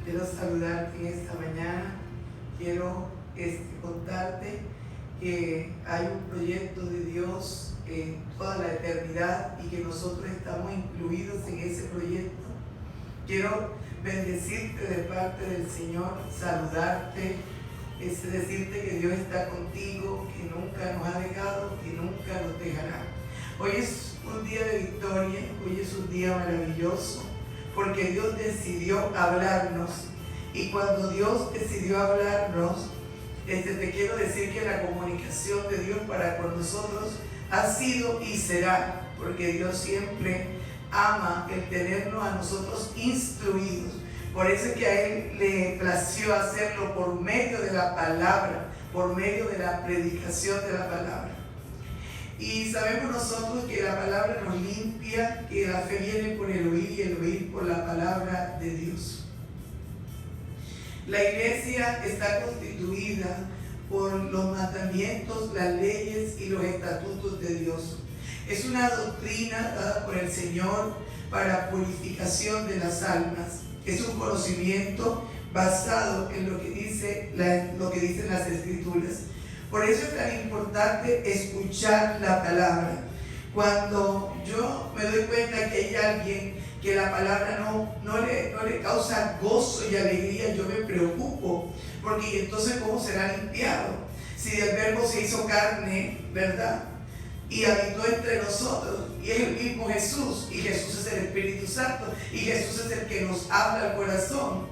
Quiero saludarte en esta mañana. Quiero contarte que hay un proyecto de Dios en toda la eternidad y que nosotros estamos incluidos en ese proyecto. Quiero bendecirte de parte del Señor, saludarte, decirte que Dios está contigo, que nunca nos ha dejado y nunca nos dejará. Hoy es un día de victoria, hoy es un día maravilloso, porque Dios decidió hablarnos. Y cuando Dios decidió hablarnos, te quiero decir que la comunicación de Dios para con nosotros ha sido y será, porque Dios siempre ama el tenernos a nosotros instruidos. Por eso es que a Él le plació hacerlo por medio de la palabra, por medio de la predicación de la palabra. Y sabemos nosotros que la palabra nos limpia, que la fe viene por el oír y el oír por la palabra de Dios. La iglesia está constituida por los mandamientos, las leyes y los estatutos de Dios. Es una doctrina dada por el Señor para purificación de las almas. Es un conocimiento basado en lo que dicen las Escrituras. Por eso es tan importante escuchar la palabra. Cuando yo me doy cuenta que hay alguien que la palabra no le causa gozo y alegría, yo me preocupo, porque entonces ¿cómo será limpiado? Si el verbo se hizo carne, ¿verdad? Y habitó entre nosotros, y es el mismo Jesús, y Jesús es el Espíritu Santo, y Jesús es el que nos habla al corazón.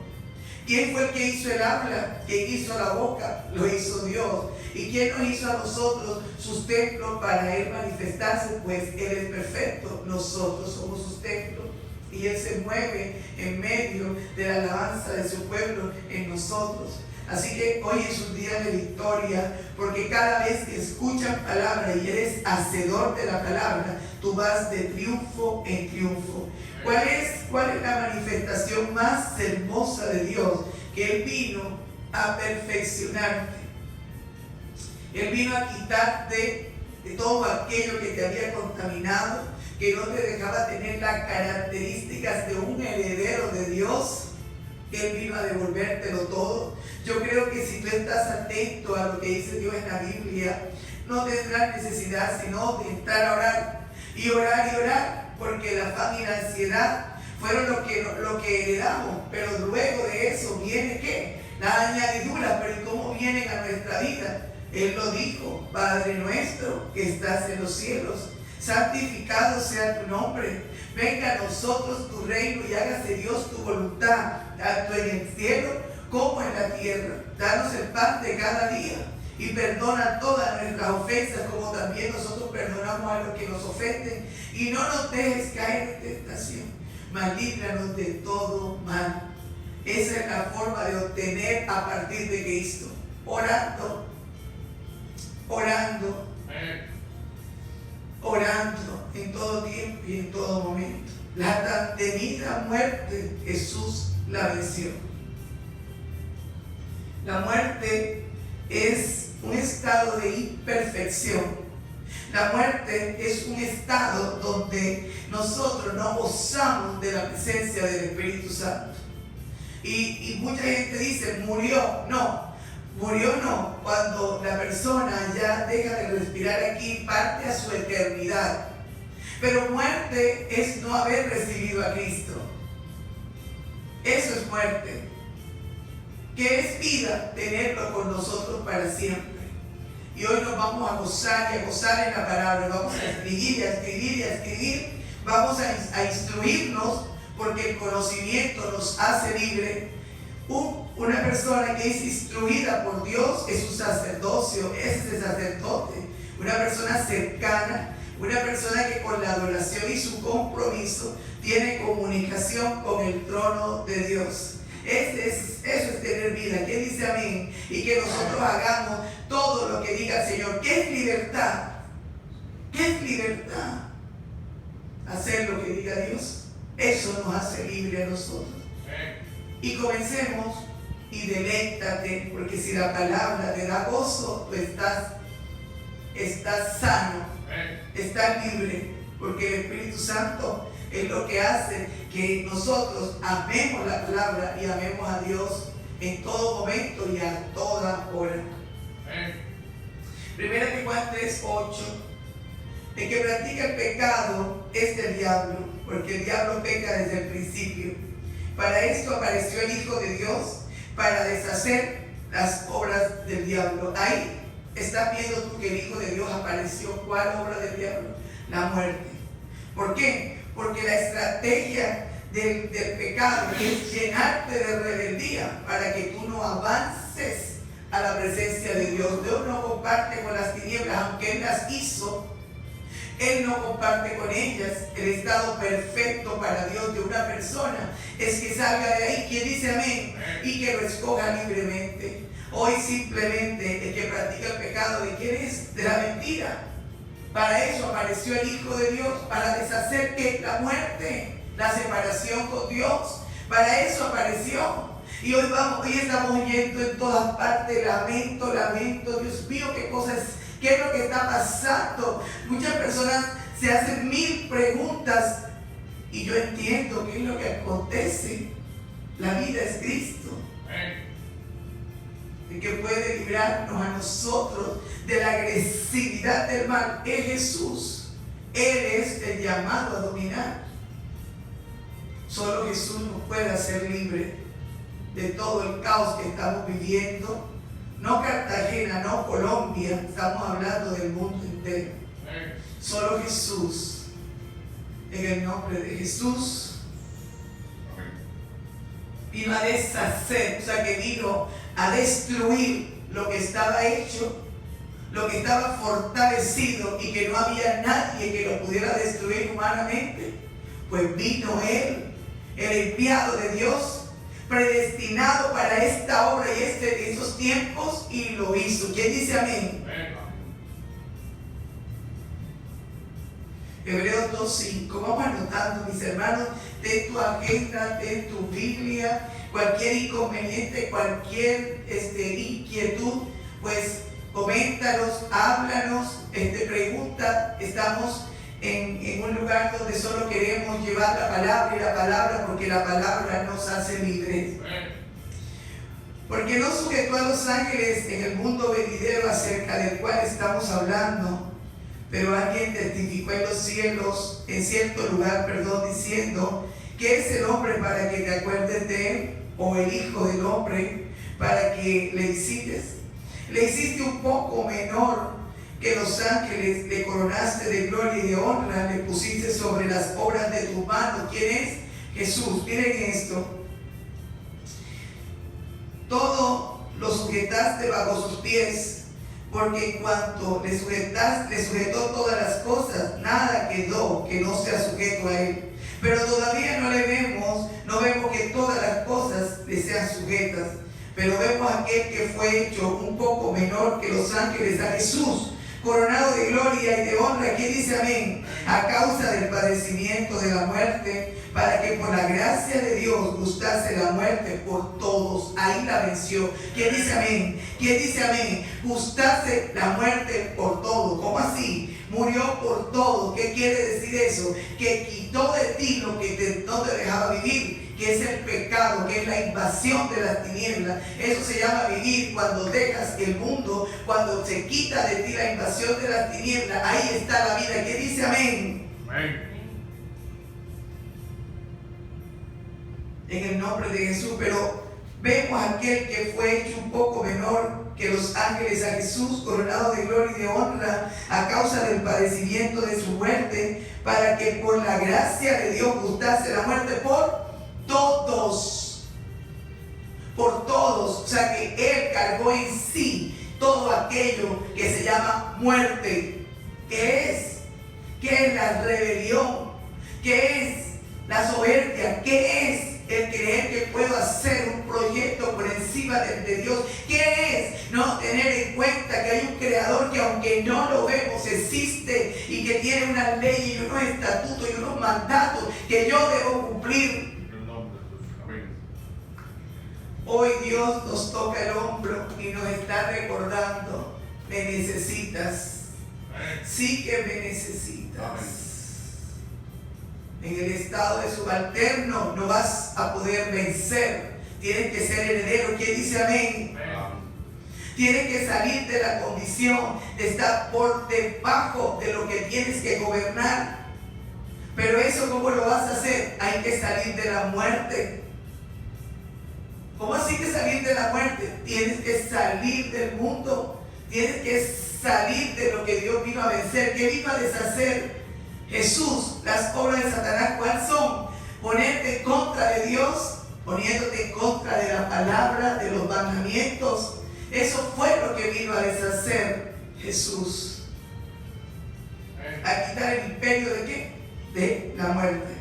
¿Quién fue el que hizo el habla? ¿Quién hizo la boca? Lo hizo Dios. ¿Y quién nos hizo a nosotros sus templos para Él manifestarse? Pues Él es perfecto, nosotros somos sus templos. Y Él se mueve en medio de la alabanza de su pueblo en nosotros. Así que hoy es un día de victoria, porque cada vez que escuchas palabra y eres hacedor de la palabra, tú vas de triunfo en triunfo. ¿Cuál es la manifestación más hermosa de Dios? Que Él vino a perfeccionarte. Él vino a quitarte de todo aquello que te había contaminado, que no te dejaba tener las características de un heredero de Dios. Él vino a devolvértelo todo. Yo creo que si tú estás atento a lo que dice Dios en la Biblia, no tendrás necesidad sino de entrar a orar y orar y orar, porque la afán y la ansiedad fueron lo que heredamos, pero luego de eso viene ¿qué? La añadidura. Pero ¿y cómo vienen a nuestra vida? Él lo dijo: Padre nuestro que estás en los cielos, santificado sea tu nombre, venga a nosotros tu reino y hágase Dios tu voluntad, tanto en el cielo como en la tierra. Danos el pan de cada día y perdona todas nuestras ofensas, como también nosotros perdonamos a los que nos ofenden, y no nos dejes caer en tentación, mas líbranos de todo mal. Esa es la forma de obtener a partir de Cristo, orando en todo tiempo y en todo momento. La tan temida muerte, Jesús la venció. La muerte es un estado de imperfección. La muerte es un estado donde nosotros no gozamos de la presencia del Espíritu Santo. Y mucha gente dice: murió. No, murió no. Cuando la persona ya deja de respirar aquí, parte a su eternidad. Pero muerte es no haber recibido a Cristo. Eso es muerte. ¿Qué es vida? Tenerlo con nosotros para siempre. Y hoy nos vamos a gozar y a gozar en la palabra. Vamos a escribir y a escribir y a escribir. Vamos a instruirnos, porque el conocimiento nos hace libre. Una persona que es instruida por Dios es un sacerdocio, es ese sacerdote. Una persona cercana, una persona que con la adoración y su compromiso tiene comunicación con el trono de Dios. Eso es tener vida. ¿Quién dice amén? Y que nosotros hagamos todo lo que diga el Señor. ¿Qué es libertad? ¿Qué es libertad? Hacer lo que diga Dios. Eso nos hace libre a nosotros. Y comencemos y deleítate, porque si la palabra te da gozo, tú estás sano, estás libre, porque el Espíritu Santo es lo que hace que nosotros amemos la palabra y amemos a Dios en todo momento y a toda hora. Primera de Juan 3:8. El que practica el pecado es del diablo, porque el diablo peca desde el principio. Para esto apareció el Hijo de Dios, para deshacer las obras del diablo. Ahí estás viendo tú que el Hijo de Dios apareció. ¿Cuál obra del diablo? La muerte. ¿Por qué? Porque la estrategia del pecado es llenarte de rebeldía para que tú no avances a la presencia de Dios. Dios no comparte con las tinieblas, aunque Él las hizo. Él no comparte con ellas. El estado perfecto para Dios de una persona es que salga de ahí, quien dice amén, y que lo escoja libremente. Hoy simplemente el que practica el pecado, ¿de quién es? De la mentira. Para eso apareció el Hijo de Dios, para deshacer ¿qué? La muerte, la separación con Dios. Para eso apareció. Y hoy estamos oyendo en todas partes lamento, Dios mío, qué cosas, qué es lo que está pasando. Muchas personas se hacen 1000 preguntas y yo entiendo qué es lo que acontece. La vida es Cristo, el que puede librarnos a nosotros de la agresividad del mal es Jesús. Él es el llamado a dominar. Solo Jesús nos puede hacer libre de todo el caos que estamos viviendo. No Cartagena, no Colombia, estamos hablando del mundo entero. Solo Jesús, en el nombre de Jesús, vino a deshacer, o sea que vino a destruir lo que estaba hecho, lo que estaba fortalecido y que no había nadie que lo pudiera destruir humanamente. Pues vino Él, el enviado de Dios, predestinado para esta obra y esos tiempos, y lo hizo. ¿Quién dice amén? Hebreos 2:5. Vamos anotando, mis hermanos, ten tu agenda, ten tu Biblia, cualquier inconveniente, cualquier inquietud, pues coméntanos, háblanos, pregunta. Estamos en un lugar donde solo queremos llevar la palabra y la palabra, porque la palabra nos hace libres. Porque no sujetó a los ángeles en el mundo venidero acerca del cual estamos hablando, pero alguien testificó en los cielos, en cierto lugar, diciendo: ¿qué es el hombre para que te acuerdes de él? ¿O el hijo del hombre para que le visites? Le hiciste un poco menor que los ángeles, le coronaste de gloria y de honra, le pusiste sobre las obras de tu mano. ¿Quién es? Jesús. Miren esto. Todo lo sujetaste bajo sus pies, porque en cuanto le sujetó todas las cosas, nada quedó que no sea sujeto a él. Pero todavía no vemos que todas las cosas le sean sujetas. Pero vemos a aquel que fue hecho un poco menor que los ángeles, a Jesús, coronado de gloria y de honra. ¿Quién dice amén? A causa del padecimiento de la muerte, para que por la gracia de Dios gustase la muerte por todos. Ahí la venció. ¿Quién dice amén? ¿Quién dice amén? Gustase la muerte por todos. ¿Cómo así? Murió por todo. ¿Qué quiere decir eso? Que quitó de ti lo que no te dejaba vivir, que es el pecado, que es la invasión de las tinieblas. Eso se llama vivir cuando dejas el mundo, cuando se quita de ti la invasión de las tinieblas. Ahí está la vida. ¿Qué dice amén? Amén. En el nombre de Jesús. Pero vemos a aquel que fue hecho un poco menor que los ángeles, a Jesús, coronado de gloria y de honra, a causa del padecimiento de su muerte, para que por la gracia de Dios gustase la muerte por todos. Por todos. O sea que Él cargó en sí todo aquello que se llama muerte. ¿Qué es? ¿Qué es la rebelión? ¿Qué es la soberbia? ¿Qué es el creer que puedo hacer un proyecto por encima de Dios? ¿Qué es no tener en cuenta que hay un creador que, aunque no lo vemos, existe y que tiene una ley y unos estatutos y unos mandatos que yo debo cumplir? Hoy Dios nos toca el hombro y nos está recordando: me necesitas. Sí que me necesitas. En el estado de subalterno no vas a poder vencer. Tienes que ser heredero. ¿Quién dice amén? Tienes que salir de la condición de estar por debajo de lo que tienes que gobernar. Pero eso, ¿cómo lo vas a hacer? Hay que salir de la muerte. ¿Cómo así que salir de la muerte? Tienes que salir del mundo. Tienes que salir de lo que Dios vino a vencer. ¿Qué vino a deshacer Jesús? Las obras de Satanás, ¿cuáles son? Ponerte en contra de Dios, poniéndote en contra de la palabra, de los mandamientos. Eso fue lo que vino a deshacer Jesús. A quitar el imperio de ¿qué? De la muerte.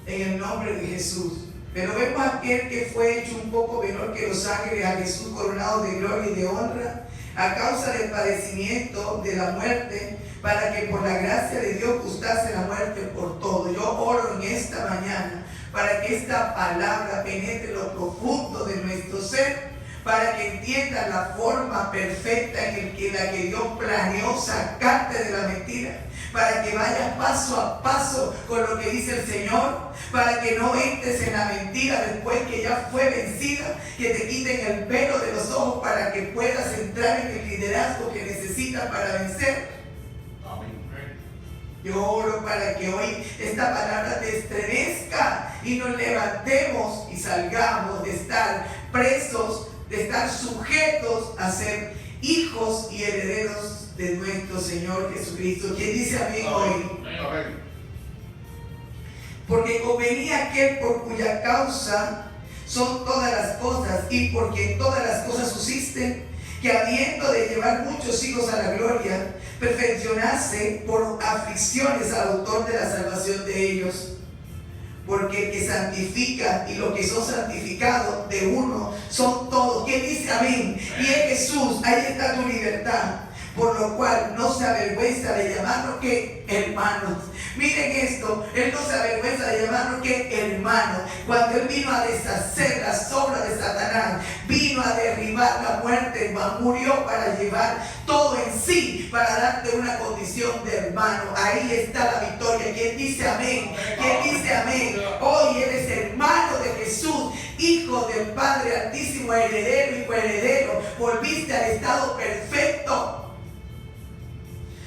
En el nombre de Jesús. Pero vemos a aquel que fue hecho un poco menor que los ángeles, a Jesús coronado de gloria y de honra, a causa del padecimiento de la muerte, para que por la gracia de Dios gustase la muerte por todo. Yo oro en esta mañana para que esta palabra penetre lo profundo de nuestro ser, para que entiendas la forma perfecta en la que Dios planeó sacarte de la mentira, para que vayas paso a paso con lo que dice el Señor, para que no entres en la mentira después que ya fue vencida, que te quiten el velo de los ojos para que puedas entrar en el liderazgo que necesitas para vencer. Yo oro para que hoy esta palabra te estremezca y nos levantemos y salgamos de estar presos, de estar sujetos a ser hijos y herederos de nuestro Señor Jesucristo. ¿Quién dice amén hoy? Porque convenía aquel por cuya causa son todas las cosas y por quien todas las cosas subsisten, que habiendo de llevar muchos hijos a la gloria, perfeccionase por aflicciones al autor de la salvación de ellos. Porque el que santifica y los que son santificados de uno son todos. ¿Quién dice amén? Y es Jesús, ahí está tu libertad. Por lo cual no se avergüenza de llamarnos que hermanos. Miren esto, Él no se avergüenza de llamarnos que hermanos. Cuando Él vino a deshacer las obras de Satanás, vino a derribar la muerte, murió para llevar todo en sí, para darte una condición de hermano. Ahí está la victoria. ¿Quién dice amén? ¿Quién dice amén? Hoy eres hermano de Jesús, hijo del Padre Altísimo, heredero y coheredero. Volviste al estado perfecto.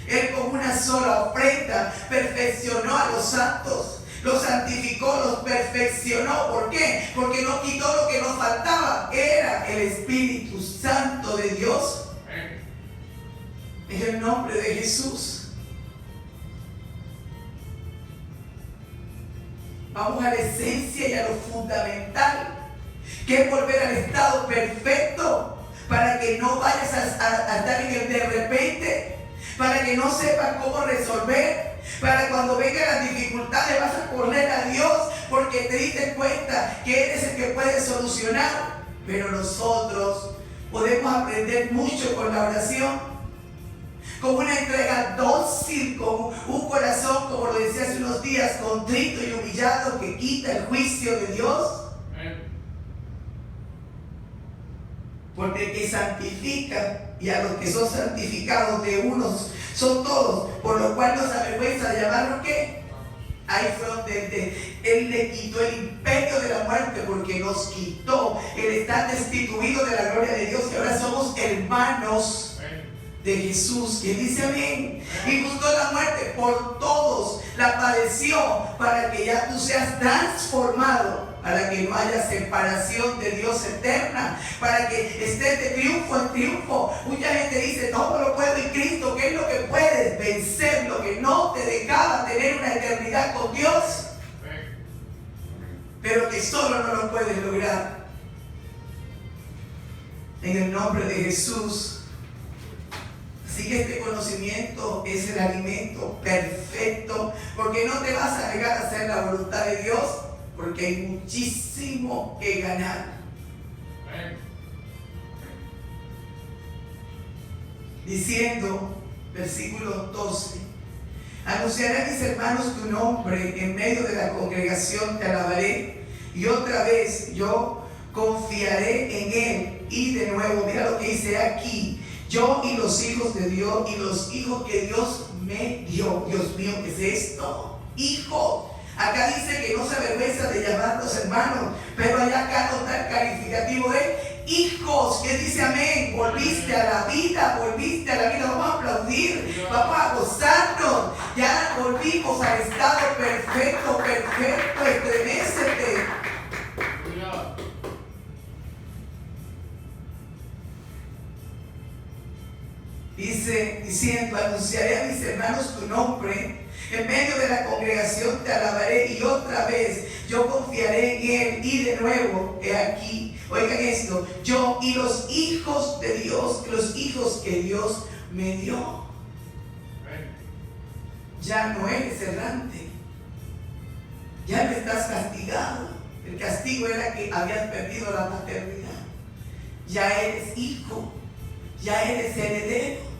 Él con una sola ofrenda perfeccionó a los santos, los santificó, los perfeccionó. ¿Por qué? Porque no quitó lo que nos faltaba. Era el Espíritu Santo de Dios. En el nombre de Jesús. Vamos a la esencia y a lo fundamental, que es volver al estado perfecto, para que no vayas a estar en el de repente, para que no sepas cómo resolver, para cuando vengan las dificultades vas a correr a Dios porque te diste cuenta que eres el que puede solucionar. Pero nosotros podemos aprender mucho con la oración, con una entrega dócil, con un corazón, como lo decía hace unos días, contrito y humillado, que quita el juicio de Dios. Porque el que santifica y a los que son santificados de unos son todos, por lo cual no se avergüenza de llamarlos ¿qué? Ahí fue donde Él le quitó el imperio de la muerte, porque nos quitó el estar destituido de la gloria de Dios, y ahora somos hermanos de Jesús. ¿Quién dice amén? Y gustó la muerte por todos, la padeció para que ya tú seas transformado, para que no haya separación de Dios eterna, para que estés de triunfo en triunfo. Mucha gente dice, todo lo puedo en Cristo. ¿Qué es lo que puedes? Vencer lo que no te dejaba tener una eternidad con Dios, pero que solo no lo puedes lograr. En el nombre de Jesús. Así que este conocimiento es el alimento perfecto, porque no te vas a negar a hacer la voluntad de Dios, porque hay muchísimo que ganar. Diciendo, versículo 12, anunciaré a mis hermanos tu nombre, en medio de la congregación te alabaré, y otra vez yo confiaré en él. Y de nuevo, mira lo que dice aquí, Yo y los hijos de Dios y los hijos que Dios me dio. Dios mío, ¿qué es esto? Hijo. Acá dice que no se avergüenza de llamarlos hermanos, pero allá acá no está el calificativo de hijos. ¿Qué dice amén? Volviste a la vida, volviste a la vida. Vamos a aplaudir, vamos a gozarnos. Ya volvimos al estado perfecto, perfecto. Estremécete. Dice, diciendo, anunciaré a mis hermanos tu nombre. En medio de la congregación te alabaré y otra vez yo confiaré en él. Y de nuevo, he aquí, oigan esto, yo y los hijos de Dios, los hijos que Dios me dio. Ya no eres errante, ya no estás castigado. El castigo era que habías perdido la paternidad. Ya eres hijo, ya eres heredero.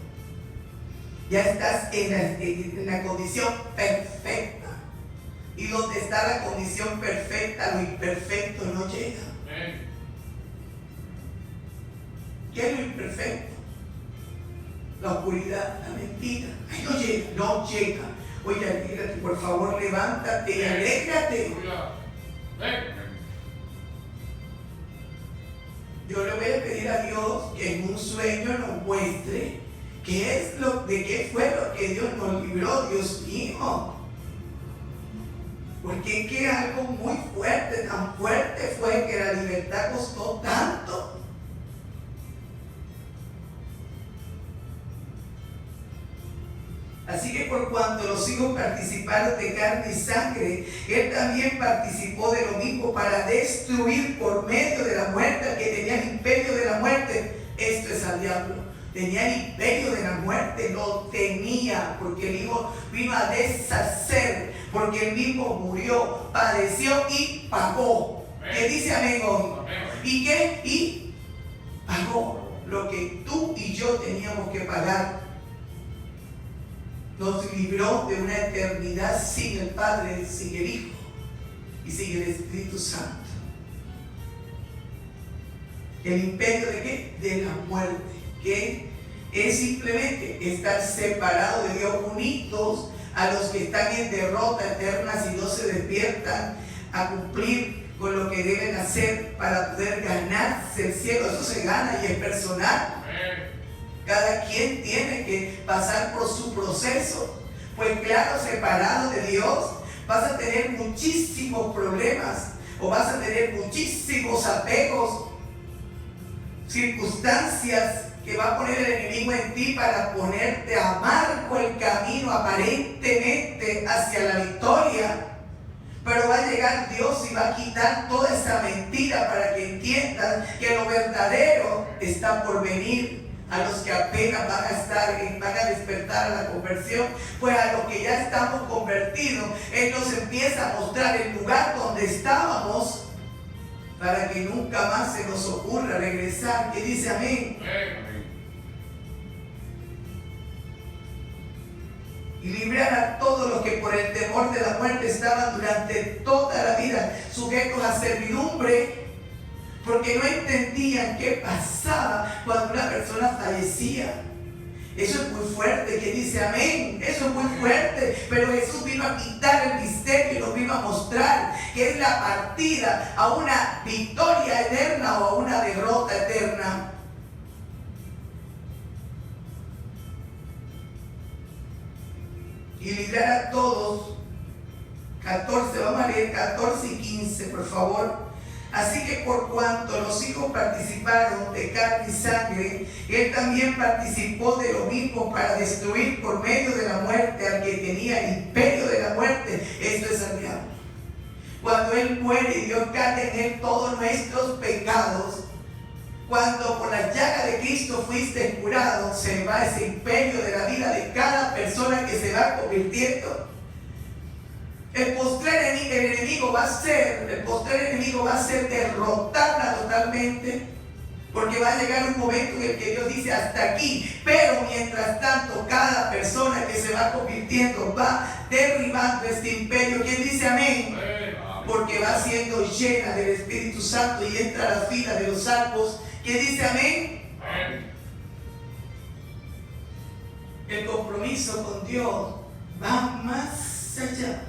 Ya estás en la condición perfecta. Y donde está la condición perfecta, lo imperfecto no llega. ¿Qué es lo imperfecto? La oscuridad, la mentira. Ay, no llega, no llega. Oye, alégrate, por favor, levántate y alégrate. Yo le voy a pedir a Dios que en un sueño nos muestre de qué fue lo que Dios nos libró, Dios mío. Porque es que algo muy fuerte, tan fuerte fue que la libertad costó tanto. Así que por cuanto los hijos participaron de carne y sangre, él también participó de lo mismo para destruir por medio de la muerte al que tenía el imperio de la muerte. Esto es al diablo. Tenía el imperio de la muerte, lo tenía, porque el Hijo vino a deshacer, porque él mismo murió, padeció y pagó. ¿Qué dice amén hoy? ¿Y qué? Y pagó lo que tú y yo teníamos que pagar. Nos libró de una eternidad sin el Padre, sin el Hijo y sin el Espíritu Santo. ¿El imperio de qué? De la muerte. Que es simplemente estar separados de Dios, unidos a los que están en derrota eterna si no se despiertan a cumplir con lo que deben hacer para poder ganarse el cielo. Eso se gana y es personal. Cada quien tiene que pasar por su proceso. Pues claro, separado de Dios, vas a tener muchísimos problemas o vas a tener muchísimos apegos, circunstancias que va a poner el enemigo en ti para ponerte amargo el camino aparentemente hacia la victoria. Pero va a llegar Dios y va a quitar toda esa mentira para que entiendan que lo verdadero está por venir. A los que apenas van a despertar a la conversión, pues a los que ya estamos convertidos, Él nos empieza a mostrar el lugar donde estábamos para que nunca más se nos ocurra regresar. ¿Qué dice amén? Y librar a todos los que por el temor de la muerte estaban durante toda la vida sujetos a servidumbre, porque no entendían qué pasaba cuando una persona fallecía. Eso es muy fuerte, que dice amén. Eso es muy fuerte, pero Jesús vino a quitar el misterio y nos vino a mostrar que es la partida a una victoria eterna o a una derrota eterna. Y librar a todos. 14, vamos a leer 14 y 15, por favor. Así que por cuanto los hijos participaron de carne y sangre, él también participó de lo mismo para destruir por medio de la muerte al que tenía el imperio de la muerte. Esto es al diablo. Cuando él muere y Dios carga en él todos nuestros pecados, cuando por la llaga de Cristo fuiste curado, se va ese imperio de la vida de cada persona que se va convirtiendo. El postrer enemigo va a ser derrotarla totalmente, porque va a llegar un momento en el que Dios dice hasta aquí, pero mientras tanto cada persona que se va convirtiendo va derribando este imperio. ¿Quién dice amén? Porque va siendo llena del Espíritu Santo y entra a la fila de los salvos. ¿Quién dice amén? El compromiso con Dios va más allá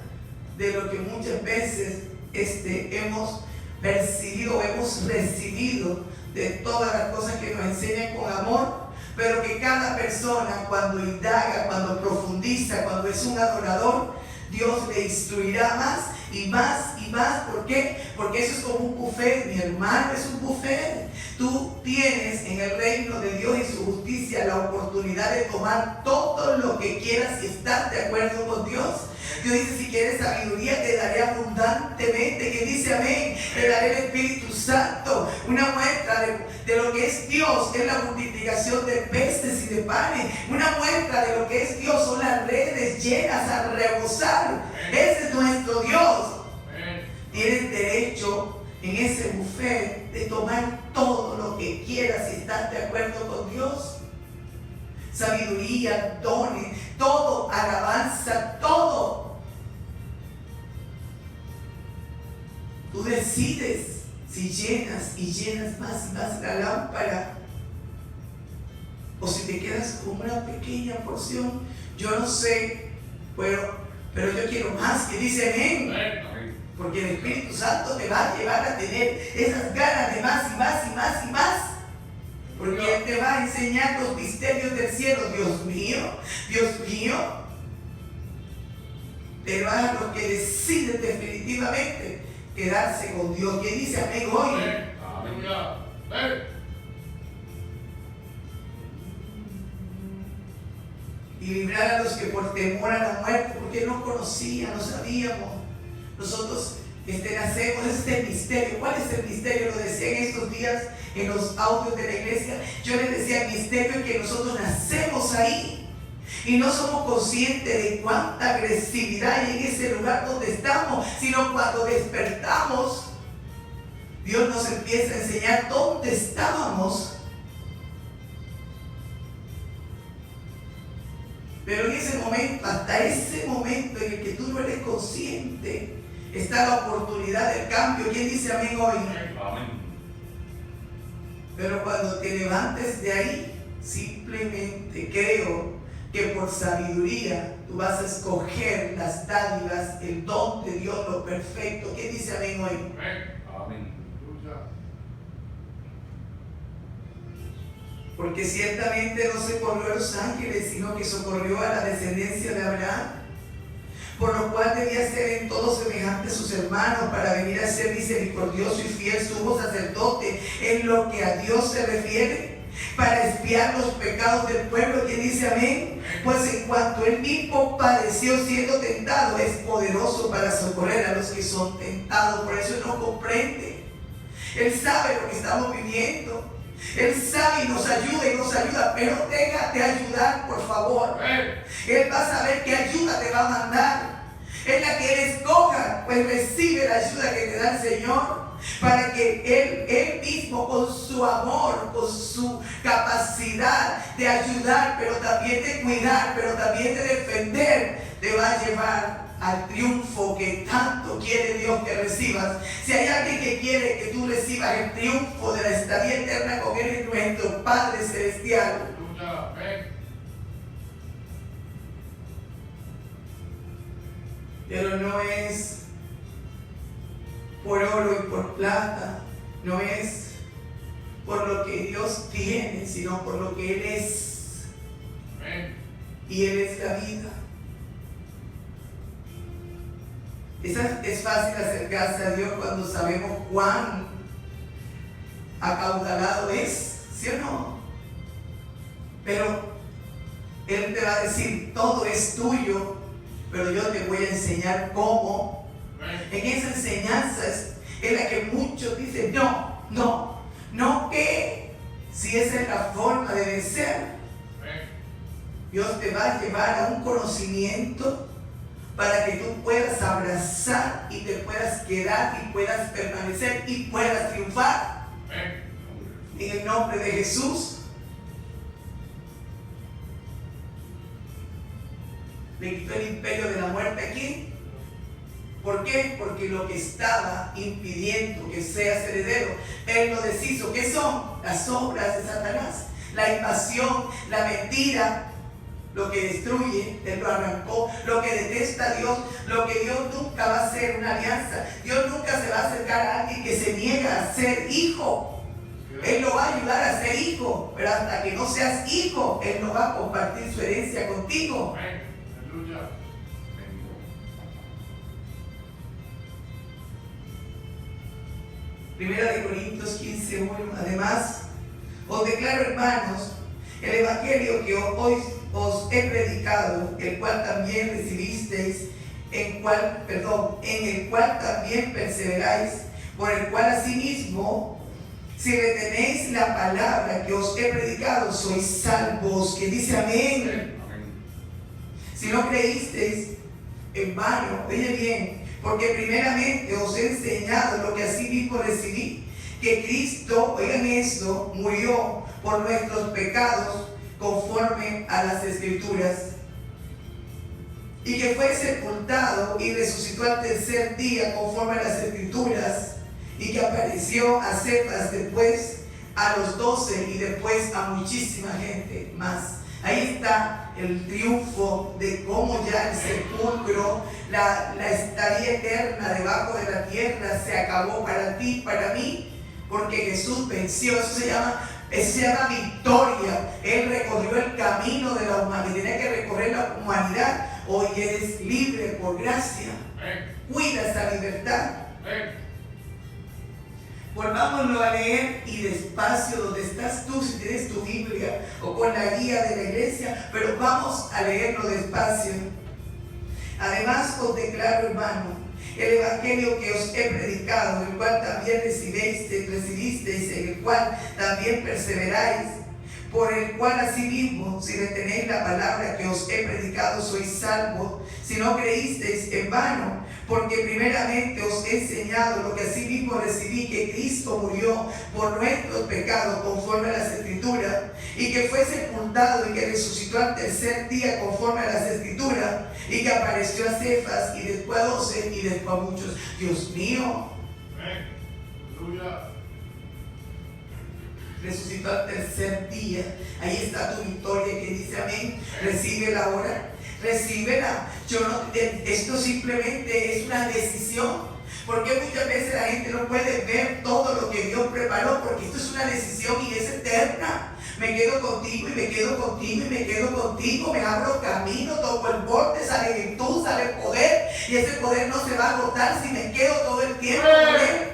de lo que muchas veces hemos percibido, hemos recibido de todas las cosas que nos enseñan con amor, pero que cada persona cuando indaga, cuando profundiza, cuando es un adorador, Dios le instruirá más y más y más. ¿Por qué? Porque eso es como un buffet, mi hermano, es un buffet. Tú tienes en el reino de Dios y su justicia la oportunidad de tomar todo lo que quieras y estar de acuerdo con Dios. Dios dice, si quieres sabiduría, te daré abundantemente. Que dice amén, te daré el Espíritu Santo. Una muestra de lo que es Dios es la multiplicación de peces y de panes. Una muestra de lo que es Dios son las redes llenas a rebosar. Ese es nuestro Dios. Tienes derecho en ese buffet de tomar todo lo que quieras y estás de acuerdo con Dios. Sabiduría, dones, todo, alabanza, todo. Tú decides si llenas y llenas más y más la lámpara o si te quedas con una pequeña porción. Yo no sé, pero yo quiero más. Que dice amén. Porque el Espíritu Santo te va a llevar a tener esas ganas de más y más y más y más. Porque Él te va a enseñar los misterios del cielo. Dios mío, Dios mío. Pero a los que deciden definitivamente quedarse con Dios. ¿Quién dice amén hoy? Y librar a los que por temor a la muerte, porque no conocían, no sabíamos. Nosotros nacemos, este misterio. ¿Cuál es el misterio? Lo decía en estos días en los audios de la iglesia. Yo les decía, el misterio es que nosotros nacemos ahí y no somos conscientes de cuánta agresividad hay en ese lugar donde estamos, sino cuando despertamos, Dios nos empieza a enseñar dónde estábamos. Pero en ese momento, hasta ese momento en el que tú no eres consciente, está la oportunidad del cambio. ¿Quién dice amén hoy? Amén. Pero cuando te levantes de ahí, simplemente creo que por sabiduría tú vas a escoger las dádivas, el don de Dios, lo perfecto. ¿Quién dice amén hoy? Amén. Porque ciertamente no socorrió a los ángeles, sino que socorrió a la descendencia de Abraham, por lo cual debía ser en todo semejante a sus hermanos, para venir a ser misericordioso y fiel sumo sacerdote en lo que a Dios se refiere, para expiar los pecados del pueblo. ¿Quién dice amén? Pues en cuanto él mismo padeció siendo tentado, es poderoso para socorrer a los que son tentados. Por eso él no comprende. Él sabe lo que estamos viviendo. Él sabe y nos ayuda, pero déjate ayudar, por favor. Él va a saber qué ayuda te va a mandar. Es la que Él escoja, pues recibe la ayuda que te da el Señor, para que Él mismo, con su amor, con su capacidad de ayudar, pero también de cuidar, pero también de defender, te va a llevar al triunfo que tanto quiere Dios que recibas. Si hay alguien que quiere que tú recibas el triunfo de la estadía eterna con Él, es nuestro Padre Celestial. Pero no es por oro y por plata, no es por lo que Dios tiene, sino por lo que Él es. Y Él es la vida. Es fácil acercarse a Dios cuando sabemos cuán acaudalado es, ¿sí o no? Pero Él te va a decir, todo es tuyo, pero yo te voy a enseñar cómo. En esa enseñanza es la que muchos dicen, no que, si esa es la forma de vencer. Dios te va a llevar a un conocimiento para que tú puedas abrazar y te puedas quedar y puedas permanecer y puedas triunfar. En el nombre de Jesús. Le quitó el imperio de la muerte aquí. ¿Por qué? Porque lo que estaba impidiendo que seas heredero, Él lo deshizo. ¿Qué son? Las obras de Satanás. La invasión, la mentira, lo que destruye, Él lo arrancó. Lo que detesta a Dios, lo que Dios nunca va a hacer una alianza. Dios nunca se va a acercar a alguien que se niega a ser hijo. Él lo va a ayudar a ser hijo, pero hasta que no seas hijo, Él no va a compartir su herencia contigo. Aleluya. Primera de Corintios 15:1. Además, os declaro, hermanos, el evangelio que hoy os he predicado, el cual también recibisteis, en el cual también perseveráis, por el cual asimismo, si retenéis la palabra que os he predicado, sois salvos. Que dice amén. Si no creísteis, en vano, oye bien, porque primeramente os he enseñado lo que asimismo recibí, que Cristo, oigan esto, murió por nuestros pecados conforme a las Escrituras, y que fue sepultado y resucitó al tercer día conforme a las Escrituras, y que apareció a Cefas, después a los 12 y después a muchísima gente más. Ahí está el triunfo de cómo ya el sepulcro, la estadía eterna debajo de la tierra se acabó para ti, para mí, porque Jesús venció. Eso se llama victoria. Él recorrió el camino de la humanidad, tenía que recorrer la humanidad. Hoy eres libre por gracia. Cuida esa libertad. Volvámoslo a leer y despacio, donde estás tú, si tienes tu Biblia o con la guía de la iglesia, pero vamos a leerlo despacio. Además os declaro, hermano, el evangelio que os he predicado, el cual también recibisteis, en el cual también perseveráis, por el cual asimismo, si retenéis la palabra que os he predicado, sois salvos. Si no creísteis, en vano, porque primeramente os he enseñado lo que asimismo recibí, que Cristo murió por nuestros pecados conforme a las Escrituras, y que fue sepultado y que resucitó al tercer día conforme a las Escrituras, y que apareció a Cefas y después a 12 y después a muchos. Dios mío. Aleluya. Resucitó al tercer día. Ahí está tu victoria, que dice amén. Recíbela ahora. Recíbela. Esto simplemente es una decisión. Porque muchas veces la gente no puede ver todo lo que Dios preparó, porque esto es una decisión y es eterna. Me quedo contigo y me quedo contigo y me quedo contigo, me abro camino, toco el borde, sale virtud, sale poder, y ese poder no se va a agotar si me quedo todo el tiempo con Él.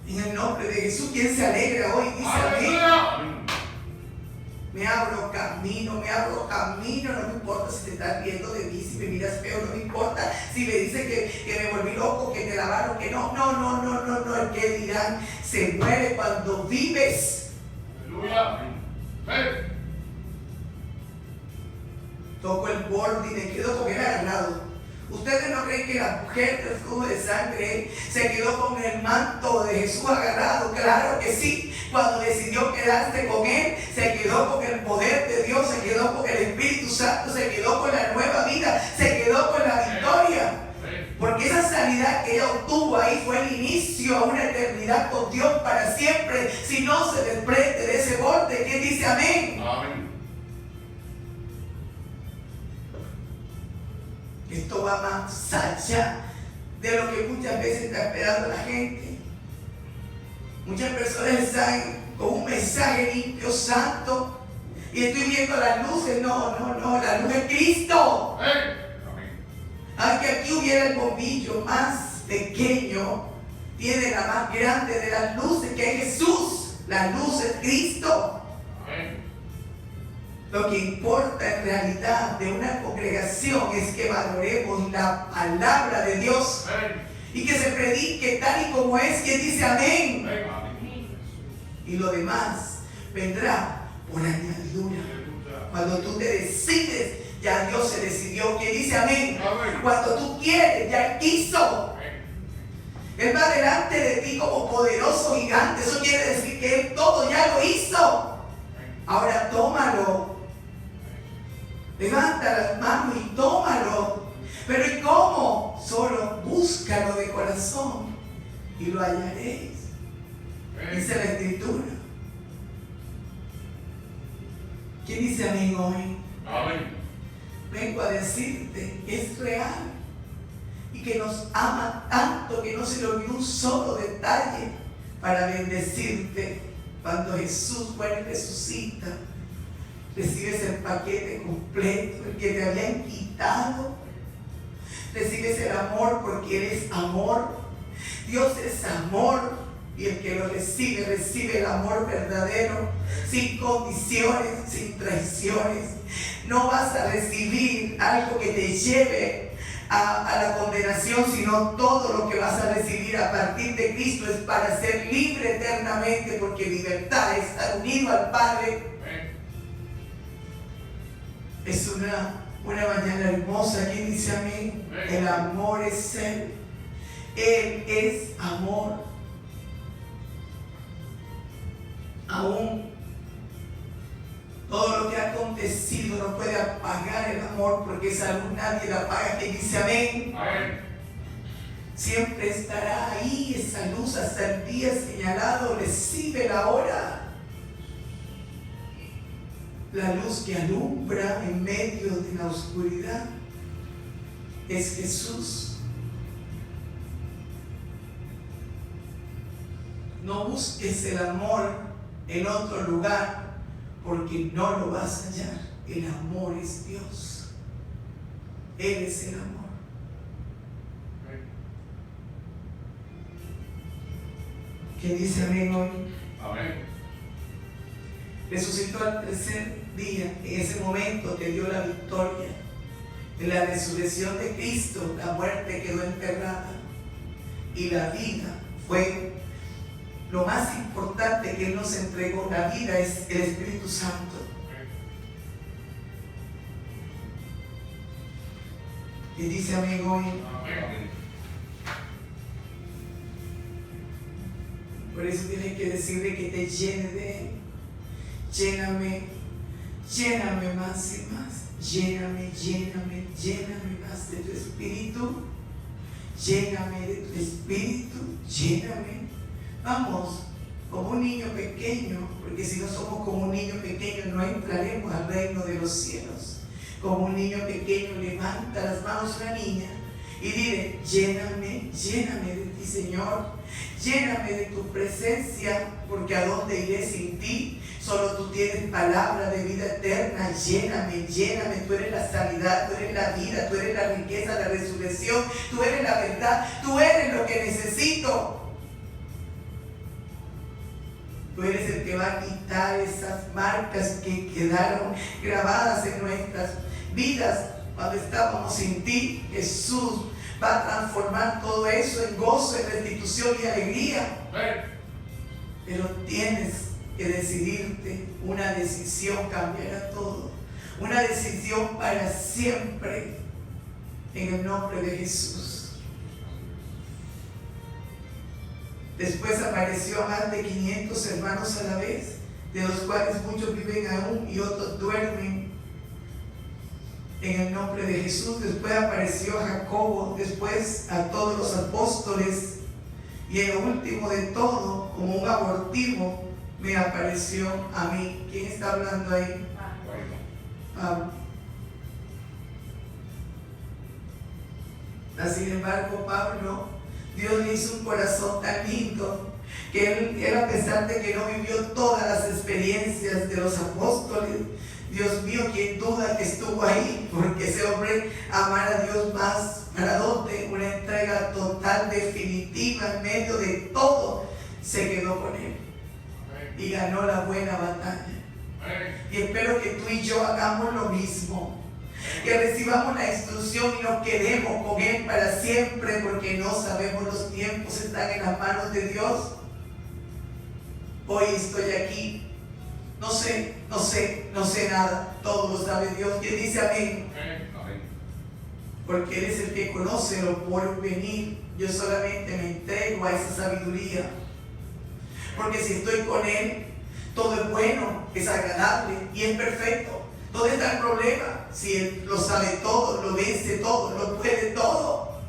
En el nombre de Jesús, ¿quién se alegra hoy? Dice amén. Me abro camino, no me importa si te estás riendo de mí, si me miras feo, no me importa si me dicen que me volví loco, que te lavaron, que no, el que dirán se muere cuando vives. Aleluya. Toco el borde y me quedo con él agarrado. ¿Ustedes no creen que la mujer del flujo de sangre se quedó con el manto de Jesús agarrado? Claro que sí. Cuando decidió quedarse con Él, se quedó con el poder de Dios, se quedó con el Espíritu Santo, se quedó con la nueva vida, se quedó con la victoria. Porque esa sanidad que ella obtuvo ahí fue el inicio a una eternidad con Dios para siempre. Si no se desprende de ese borde, ¿quién dice amén? Amén. Esto va más allá de lo que muchas veces está esperando la gente. Muchas personas están con un mensaje limpio, santo, y estoy viendo las luces. No, la luz es Cristo. Aunque aquí hubiera el bombillo más pequeño, tiene la más grande de las luces, que es Jesús. La luz es Cristo. Lo que importa en realidad de una congregación es que valoremos la palabra de Dios y que se predique tal y como es, que dice amén. Y lo demás vendrá por añadidura. Cuando tú te decides, ya Dios se decidió, que dice amén. Cuando tú quieres, ya Él quiso. Él va delante de ti como poderoso gigante. Eso quiere decir que Él todo ya lo hizo. Ahora tómalo. Levanta las manos y tómalo. Pero ¿y cómo? Solo búscalo de corazón y lo hallaréis. Dice la Escritura. ¿Quién dice amén hoy? Amén. Vengo a decirte que es real y que nos ama tanto que no se le olvidó un solo detalle para bendecirte. Cuando Jesús muere y resucita, recibes el paquete completo, el que te habían quitado. Recibes el amor porque eres amor. Dios es amor y el que lo recibe, recibe el amor verdadero, sin condiciones, sin traiciones. No vas a recibir algo que te lleve a la condenación, sino todo lo que vas a recibir a partir de Cristo es para ser libre eternamente, porque libertad es estar unido al Padre. Es una mañana hermosa. ¿Quién dice amén? El amor es Él. Él es amor. Aún todo lo que ha acontecido no puede apagar el amor, porque esa luz nadie la apaga. ¿Quién dice amén? Amén. Siempre estará ahí esa luz hasta el día señalado. Recibe la hora. La luz que alumbra en medio de la oscuridad es Jesús. No busques el amor en otro lugar, porque no lo vas a hallar. El amor es Dios. Él es el amor. ¿Qué dice amén hoy? Amén. Resucitó al tercer día. En ese momento te dio la victoria. En la resurrección de Cristo, la muerte quedó enterrada y la vida fue lo más importante que Él nos entregó. La vida es el Espíritu Santo. Y dice amén hoy. Amén. Por eso tienes que decirle que te llene de Él. Lléname, lléname más y más. Lléname, lléname, lléname más de tu Espíritu. Lléname de tu Espíritu, lléname. Vamos, como un niño pequeño, porque si no somos como un niño pequeño no entraremos al reino de los cielos. Como un niño pequeño, levanta las manos a la niña y dile: lléname, lléname de ti, Señor. Lléname de tu presencia, porque ¿a dónde iré sin ti? Solo tú tienes palabra de vida eterna. Lléname, lléname. Tú eres la sanidad, tú eres la vida, tú eres la riqueza, la resurrección, tú eres la verdad, tú eres lo que necesito. Tú eres el que va a quitar esas marcas que quedaron grabadas en nuestras vidas cuando estábamos sin ti. Jesús va a transformar todo eso en gozo, en restitución y alegría. Pero tienes que decidirte. Una decisión cambiará todo. Una decisión para siempre, en el nombre de Jesús. Después apareció a más de 500 hermanos a la vez, de los cuales muchos viven aún y otros duermen. En el nombre de Jesús. Después apareció a Jacobo, después a todos los apóstoles, y en lo último de todo, como un abortivo, me apareció a mí. ¿Quién está hablando ahí? Pablo. Sin embargo, Pablo, Dios le hizo un corazón tan lindo que él, a pesar de que no vivió todas las experiencias de los apóstoles, Dios mío, quien duda que estuvo ahí, porque ese hombre amar a Dios más, ¿para dónde? Una entrega total, definitiva, en medio de todo, se quedó con él y ganó la buena batalla. Y espero que tú y yo hagamos lo mismo, que recibamos la instrucción y nos quedemos con Él para siempre, porque no sabemos los tiempos, están en las manos de Dios. Hoy estoy aquí. No sé nada, todo lo sabe Dios. ¿Quién dice amén? Porque Él es el que conoce lo por venir. Yo solamente me entrego a esa sabiduría, porque si estoy con Él, todo es bueno, es agradable y es perfecto. ¿Dónde está el problema? Si Él lo sabe todo, lo vence todo, lo puede todo.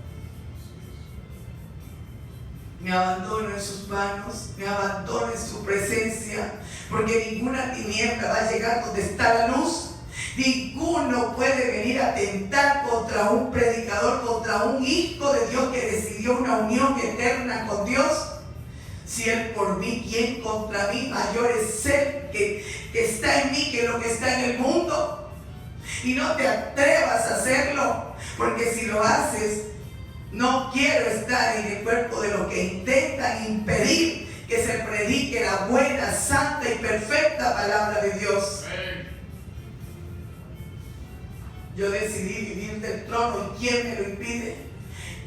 Me abandono en sus manos, me abandono en su presencia, porque ninguna tiniebla va a llegar donde está la luz. Ninguno puede venir a atentar contra un predicador, contra un hijo de Dios que decidió una unión eterna con Dios. Si Él por mí, ¿quién contra mí? Mayor es Él que está en mí que lo que está en el mundo. Y no te atrevas a hacerlo, porque si lo haces, no quiero estar en el cuerpo de los que intentan impedir que se predique la buena, santa y perfecta palabra de Dios. Yo decidí vivir del trono. ¿Y quién me lo impide?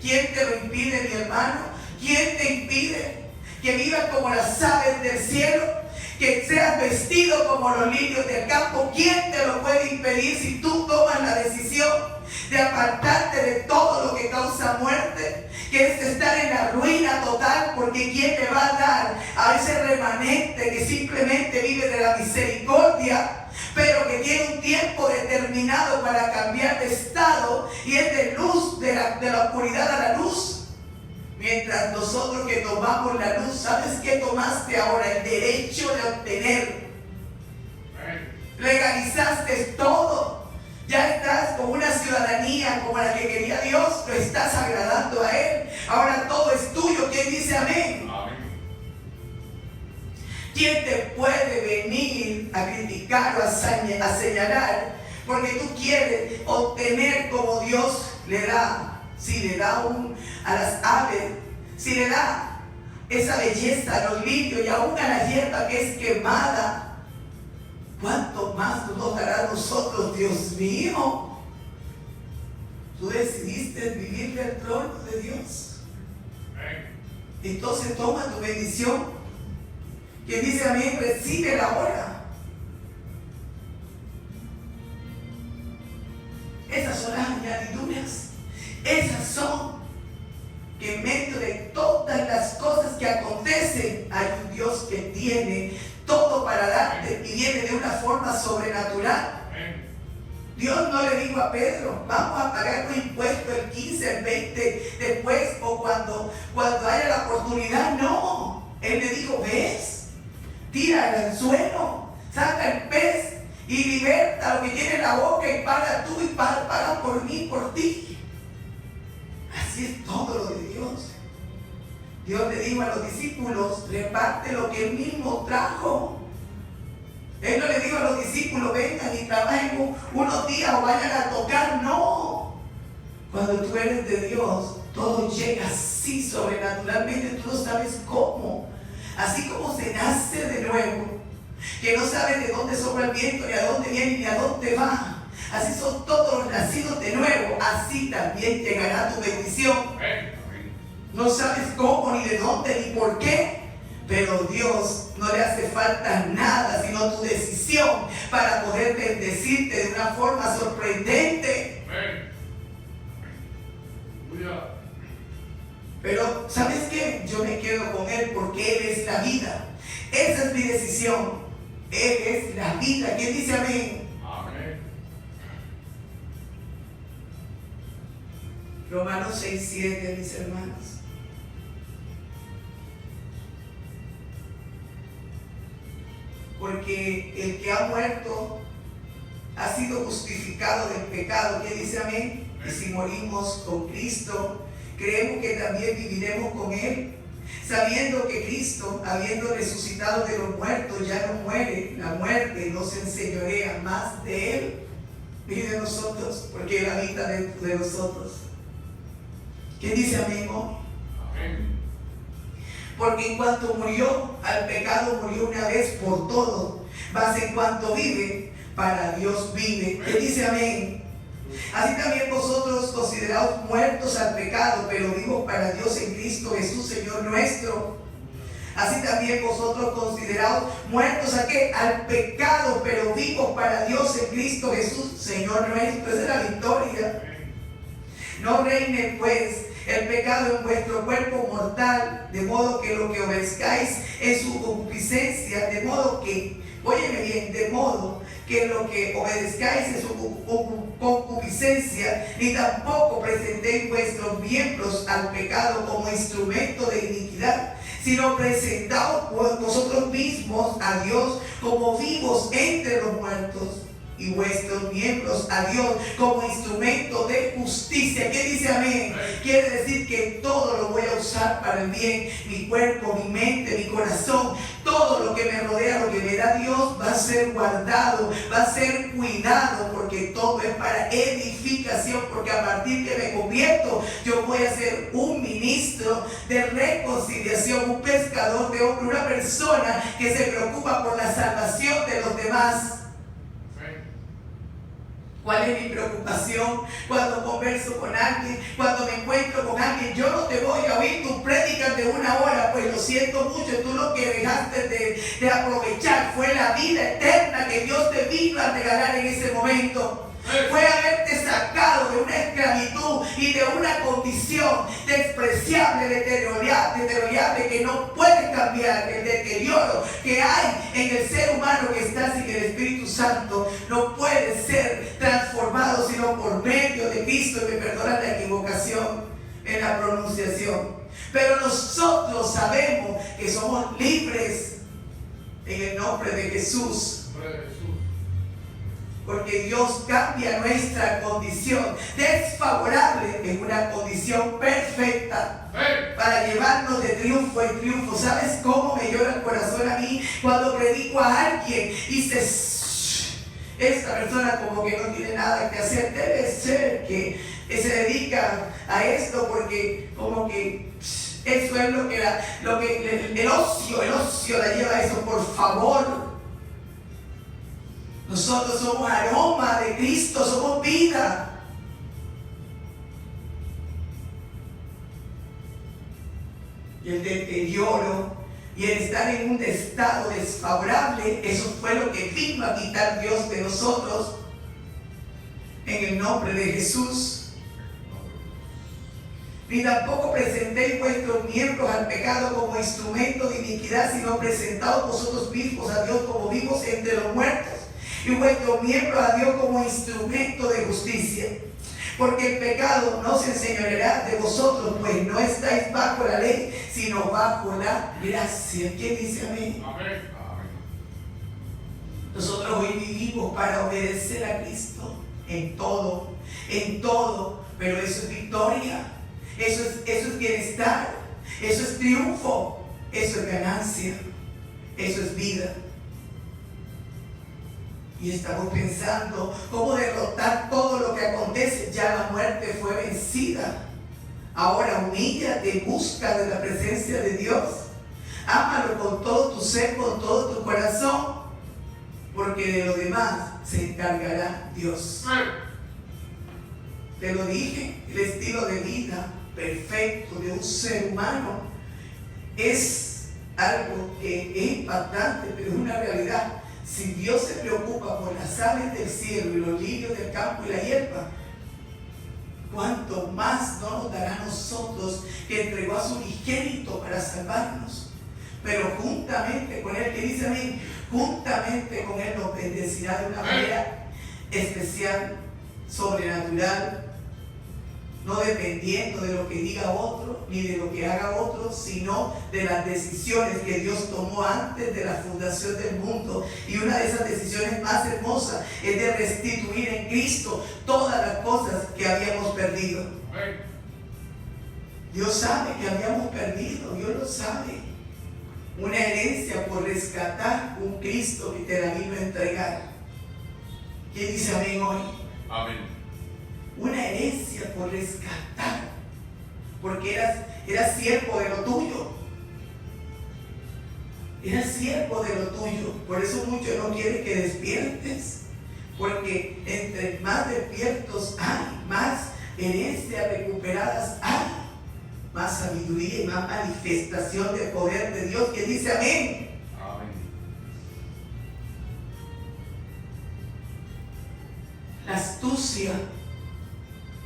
¿Quién te lo impide, mi hermano? ¿Quién te impide que vivas como las aves del cielo? Que seas vestido como los lirios del campo. ¿Quién te lo puede impedir si tú tomas la decisión de apartarte de todo lo que causa muerte? Que es estar en la ruina total, porque ¿quién te va a dar a ese remanente que simplemente vive de la misericordia, pero que tiene un tiempo determinado para cambiar de estado, y es de luz, de la oscuridad a la luz? Mientras nosotros que tomamos la luz, ¿sabes qué tomaste ahora? El derecho de obtener. Legalizaste todo. Ya estás con una ciudadanía como la que quería Dios, lo estás agradando a Él. Ahora todo es tuyo. ¿Quién dice amén? ¿Quién te puede venir a criticar o a señalar? Porque tú quieres obtener como Dios le da. Si le da a las aves, si le da esa belleza a los lirios y aún a la hierba que es quemada, ¿cuánto más nos dará a nosotros, Dios mío? Tú decidiste vivir del trono de Dios. Entonces toma tu bendición. Quien dice amén, recibe ahora. Esas son las añadiduras. Esas son que en medio de todas las cosas que acontecen, hay un Dios que tiene todo para darte y viene de una forma sobrenatural. Dios no le dijo a Pedro, vamos a pagar los impuestos el 15, el 20, después o cuando haya la oportunidad. No, Él le dijo, ves, tira el anzuelo, saca el pez y liberta lo que tiene en la boca y paga tú y paga por mí, por ti. Así es todo lo de Dios. Dios le dijo a los discípulos, reparte lo que Él mismo trajo. Él no le dijo a los discípulos, vengan y trabajen unos días o vayan a tocar. No. Cuando tú eres de Dios, todo llega así sobrenaturalmente. Tú no sabes cómo. Así como se nace de nuevo, que no sabes de dónde sopla el viento, ni a dónde viene, ni a dónde va. Así son todos los nacidos de nuevo. Así también llegará tu bendición. No sabes cómo, ni de dónde, ni por qué. Pero Dios no le hace falta nada, sino tu decisión para poder bendecirte de una forma sorprendente. Pero ¿sabes qué? Yo me quedo con Él porque Él es la vida. Esa es mi decisión. Él es la vida. ¿Quién dice amén? Romanos 6:7, mis hermanos. Porque el que ha muerto ha sido justificado del pecado. ¿Qué dice amén? Y si morimos con Cristo, creemos que también viviremos con Él, sabiendo que Cristo, habiendo resucitado de los muertos, ya no muere. La muerte no se enseñorea más de Él ni de nosotros, porque Él habita dentro de nosotros. ¿Qué dice amigo? Amén. Porque en cuanto murió al pecado, murió una vez por todo, mas en cuanto vive, para Dios vive. ¿Qué dice amén? Así también vosotros, considerados muertos al pecado, pero vivos para Dios en Cristo Jesús, Señor nuestro. Así también vosotros, considerados muertos ¿a qué? Al pecado, pero vivos para Dios en Cristo Jesús, Señor nuestro. Esa es la victoria. No reine pues el pecado en vuestro cuerpo mortal, de modo que lo que obedezcáis en su concupiscencia, de modo que, óyeme bien, de modo que lo que obedezcáis en su concupiscencia, ni tampoco presentéis vuestros miembros al pecado como instrumento de iniquidad, sino presentaos vosotros mismos a Dios como vivos entre los muertos, y vuestros miembros a Dios como instrumento de justicia. ¿Qué dice amén? Quiere decir que todo lo voy a usar para el bien. Mi cuerpo, mi mente, mi corazón, todo lo que me rodea, lo que me da Dios va a ser guardado, va a ser cuidado, porque todo es para edificación, porque a partir que me convierto, yo voy a ser un ministro de reconciliación, un pescador de hombres, una persona que se preocupa por la salvación de los demás. ¿Cuál es mi preocupación cuando converso con alguien, cuando me encuentro con alguien? Yo no te voy a oír tus prédicas de 1 hora, pues lo siento mucho, tú lo que dejaste de aprovechar fue la vida eterna que Dios te vino a regalar en ese momento. Fue haberte sacado de una esclavitud y de una condición despreciable, deteriorable, que no puede cambiar. El deterioro que hay en el ser humano que está sin el Espíritu Santo no puede ser transformado sino por medio de Cristo. Y me perdonan la equivocación en la pronunciación. Pero nosotros sabemos que somos libres en el nombre de Jesús. Porque Dios cambia nuestra condición desfavorable en una condición perfecta para llevarnos de triunfo en triunfo. ¿Sabes cómo me llora el corazón a mí cuando predico a alguien y esta persona como que no tiene nada que hacer? Debe ser que se dedica a esto porque como que eso es lo que el ocio la lleva a eso. Por favor. Nosotros somos aroma de Cristo, somos vida. Y el deterioro y el estar en un estado desfavorable, eso fue lo que vino a quitar Dios de nosotros. En el nombre de Jesús. Ni tampoco presentéis vuestros miembros al pecado como instrumento de iniquidad, sino presentaos vosotros mismos a Dios como vivos entre los muertos, y vuestros miembros a Dios como instrumento de justicia. Porque el pecado no se enseñoreará de vosotros, pues no estáis bajo la ley, sino bajo la gracia. ¿Quién dice amén? Amén. Nosotros hoy vivimos para obedecer a Cristo en todo, pero eso es victoria, eso es bienestar, eso es triunfo, eso es ganancia, eso es vida. Y estamos pensando cómo derrotar todo lo que acontece. Ya la muerte fue vencida. Ahora humíllate, busca de la presencia de Dios. Ámalo con todo tu ser, con todo tu corazón, porque de lo demás se encargará Dios. Te lo dije, el estilo de vida perfecto de un ser humano es algo que es impactante, pero es una realidad. Si Dios se preocupa por las aves del cielo y los lirios del campo y la hierba, ¿cuánto más no nos dará a nosotros, que entregó a su unigénito para salvarnos? Pero juntamente con Él, que dice amén, juntamente con Él nos bendecirá de una manera especial, sobrenatural, no dependiendo de lo que diga otro, ni de lo que haga otro, sino de las decisiones que Dios tomó antes de la fundación del mundo. Y una de esas decisiones más hermosas es de restituir en Cristo todas las cosas que habíamos perdido. Dios sabe que habíamos perdido, Dios lo sabe. Una herencia por rescatar un Cristo que te la vino a entregar. ¿Quién dice amén hoy? Amén. Una herencia por rescatar, porque eras siervo de lo tuyo. Eras siervo de lo tuyo. Por eso muchos no quieren que despiertes, porque entre más despiertos hay, más herencias recuperadas hay, más sabiduría y más manifestación del poder de Dios, que dice amén. Amén. La astucia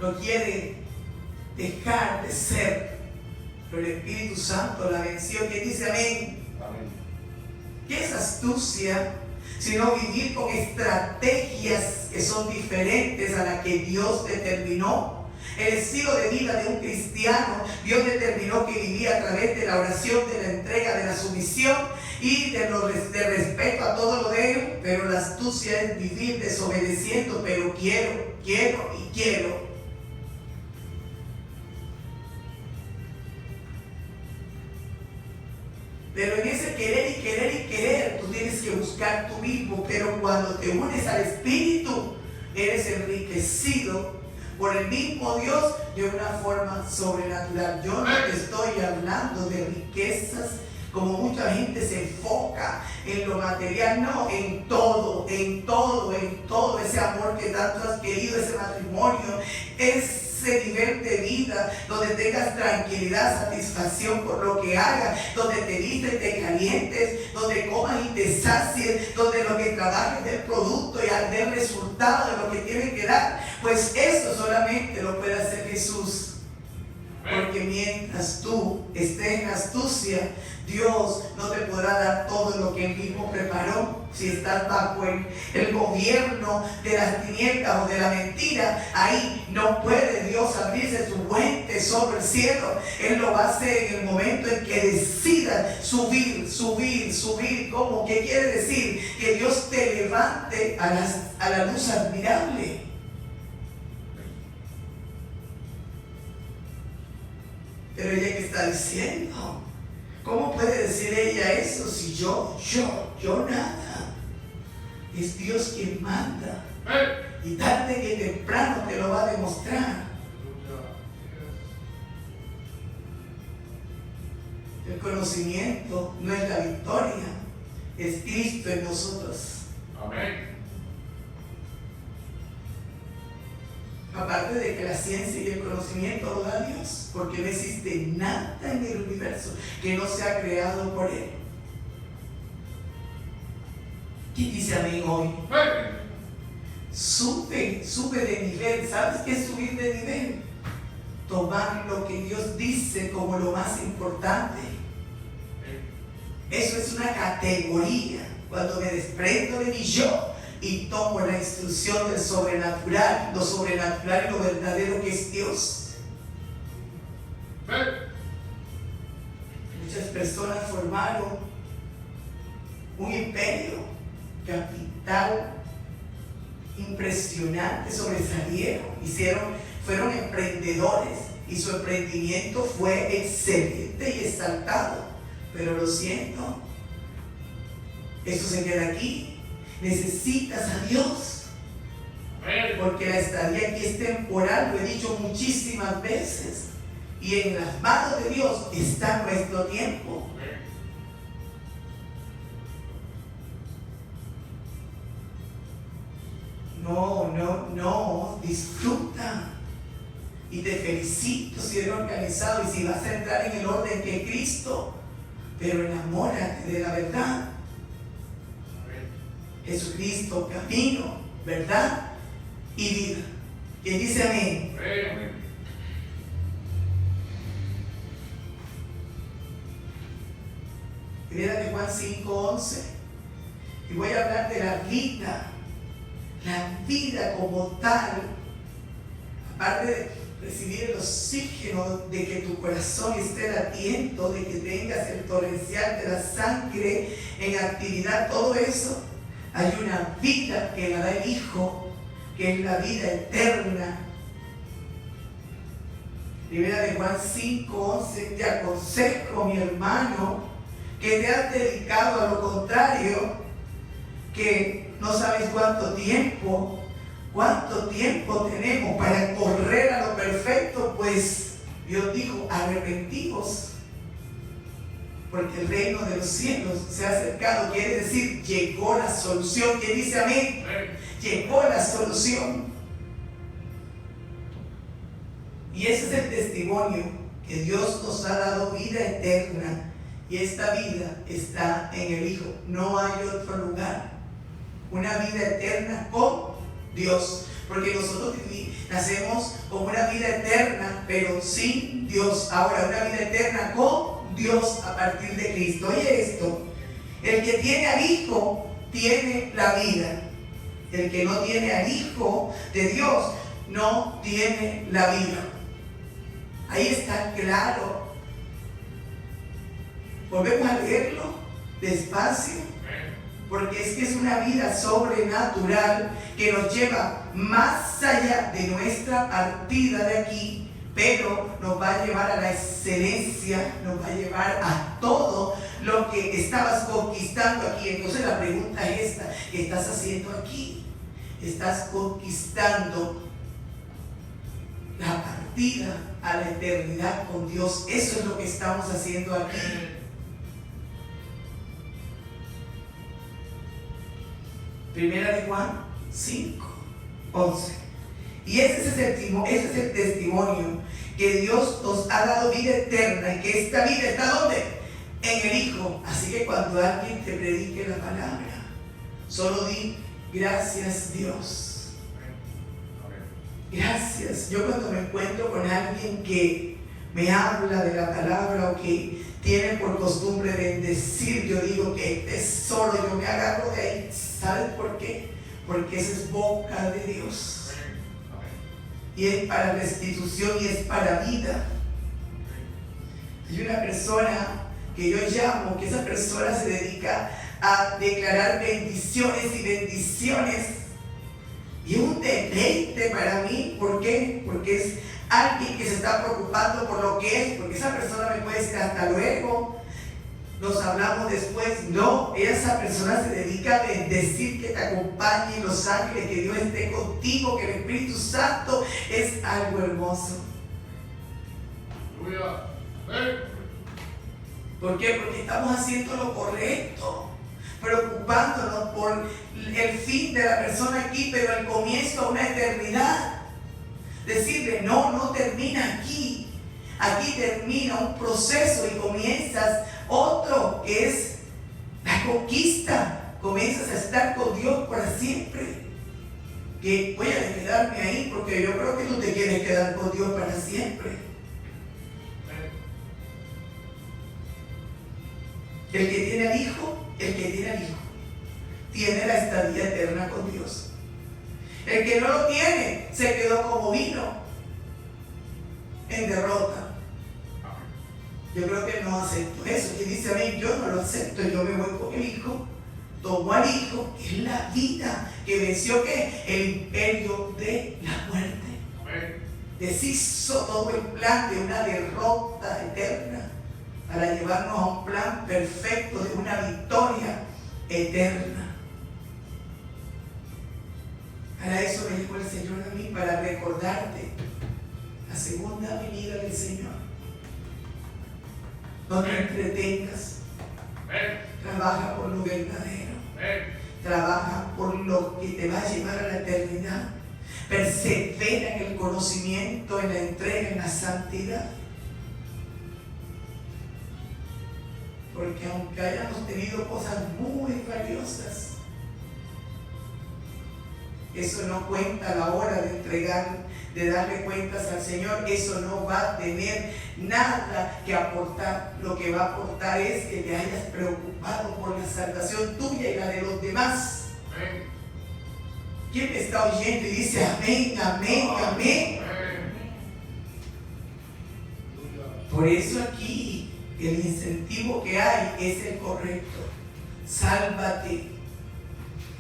no quiere dejar de ser, pero el Espíritu Santo la venció. ¿Quién dice amén? Amén. ¿Qué es astucia? Sino vivir con estrategias que son diferentes a las que Dios determinó El estilo de vida de un cristiano, Dios determinó que vivía a través de la oración, de la entrega, de la sumisión y de respeto a todo lo de él. Pero la astucia es vivir desobedeciendo, pero quiero. Pero en ese querer, tú tienes que buscar tú mismo. Pero cuando te unes al Espíritu, eres enriquecido por el mismo Dios de una forma sobrenatural. Yo no te estoy hablando de riquezas como mucha gente se enfoca en lo material. No, en todo ese amor que tanto has querido, ese matrimonio, ese nivel de vida donde tengas tranquilidad, satisfacción por lo que hagas, donde te vistes y te calientes, donde comas y te sacies, donde lo que trabajes del producto y al del resultado de lo que tiene que dar. Pues eso solamente lo puede hacer Jesús. Porque mientras tú estés en astucia, Dios no te podrá dar todo lo que Él mismo preparó. Si estás bajo el gobierno de las tinieblas o de la mentira, ahí no puede Dios abrirse su buen tesoro, el cielo. Él lo va a hacer en el momento en que decida subir. ¿Cómo? ¿Qué quiere decir? Que Dios te levante a la luz admirable. Pero ella, ¿qué está diciendo? ¿Cómo puede decir ella eso si yo nada? Es Dios quien manda. Y tarde que temprano te lo va a demostrar. El conocimiento no es la victoria, es Cristo en nosotros. Amén. Aparte de que la ciencia y el conocimiento lo da Dios, porque no existe nada en el universo que no sea creado por Él. ¿Quién dice amén hoy? Sube de nivel. ¿Sabes qué es subir de nivel? Tomar lo que Dios dice como lo más importante. Eso es una categoría. Cuando me desprendo de mi yo y tomo la instrucción del sobrenatural, lo sobrenatural y lo verdadero que es Dios. Muchas personas formaron un imperio capital impresionante, sobresalieron, fueron emprendedores y su emprendimiento fue excelente y exaltado. Pero lo siento, eso se queda aquí. Necesitas a Dios, porque la estadía aquí es temporal, lo he dicho muchísimas veces, y en las manos de Dios está nuestro tiempo. No, disfruta y te felicito si eres organizado y si vas a entrar en el orden que es Cristo, pero enamórate de la verdad. Jesucristo, camino, verdad y vida. ¿Quién dice amén? Primera de Juan 5:11. Y voy a hablar de la vida como tal. Aparte de recibir el oxígeno, de que tu corazón esté latiendo, de que tengas el torrencial de la sangre en actividad, todo eso. Hay una vida que la da el Hijo, que es la vida eterna. Primera de Juan 5:11, te aconsejo, mi hermano, que te has dedicado a lo contrario, que no sabes cuánto tiempo tenemos para correr a lo perfecto, pues Dios dijo, arrepentidos, porque el reino de los cielos se ha acercado. Quiere decir, llegó la solución. ¿Quién dice amén? Llegó la solución. Y ese es el testimonio, que Dios nos ha dado vida eterna, y esta vida está en el Hijo. No hay otro lugar. Una vida eterna con Dios, porque nosotros nacemos con una vida eterna, pero sin Dios. Ahora, una vida eterna con Dios a partir de Cristo. Oye esto, el que tiene al Hijo tiene la vida. El que no tiene al Hijo de Dios no tiene la vida. Ahí está claro. Volvemos a leerlo despacio, porque es que es una vida sobrenatural que nos lleva más allá de nuestra partida de aquí, pero nos va a llevar a la excelencia, nos va a llevar a todo lo que estabas conquistando aquí. Entonces la pregunta es esta: ¿qué estás haciendo aquí? ¿Estás conquistando la partida a la eternidad con Dios? Eso es lo que estamos haciendo aquí. Primera de Juan 5:11. Y ese es el testimonio, que Dios nos ha dado vida eterna, y que esta vida está ¿dónde? En el Hijo. Así que cuando alguien te predique la palabra, solo di: gracias Dios. Gracias. Yo cuando me encuentro con alguien que me habla de la palabra o que tiene por costumbre bendecir, yo digo que tesoro, yo me agarro de ahí. ¿Sabes por qué? Porque esa es boca de Dios. Y es para restitución y es para vida. Hay una persona que yo llamo, que esa persona se dedica a declarar bendiciones y bendiciones. Y es un deleite para mí. ¿Por qué? Porque es alguien que se está preocupando por lo que es. Porque esa persona me puede decir hasta luego, nos hablamos después. No, esa persona se dedica a bendecir, que te acompañe en los ángeles, que Dios esté contigo, que el Espíritu Santo es algo hermoso. ¿Por qué? Porque estamos haciendo lo correcto, preocupándonos por el fin de la persona aquí, pero el comienzo a una eternidad. Decirle: no termina aquí. Aquí termina un proceso y comienzas otro, que es la conquista. Comienzas a estar con Dios para siempre. Que voy a quedarme ahí, porque yo creo que tú te quieres quedar con Dios para siempre. El que tiene al Hijo, tiene la estadía eterna con Dios. El que no lo tiene, se quedó como vino, en derrota. Yo creo que no acepto eso. Y dice: a mí, yo no lo acepto, yo me voy con el Hijo. Tomo al Hijo, que es la vida, que venció ¿qué? El imperio de la muerte. Deshizo todo el plan de una derrota eterna para llevarnos a un plan perfecto de una victoria eterna. Para eso me dijo el Señor a mí, para recordarte la segunda venida del Señor. No te entretengas. Trabaja por lo verdadero. Trabaja por lo que te va a llevar a la eternidad. Persevera en el conocimiento, en la entrega, en la santidad. Porque aunque hayamos tenido cosas muy valiosas, eso no cuenta a la hora de entregar, de darle cuentas al Señor. Eso no va a tener nada que aportar. Lo que va a aportar es que te hayas preocupado por la salvación tuya y la de los demás. Amén. ¿Quién me está oyendo y dice amén, amén, amén? Por eso aquí el incentivo que hay es el correcto. Sálvate.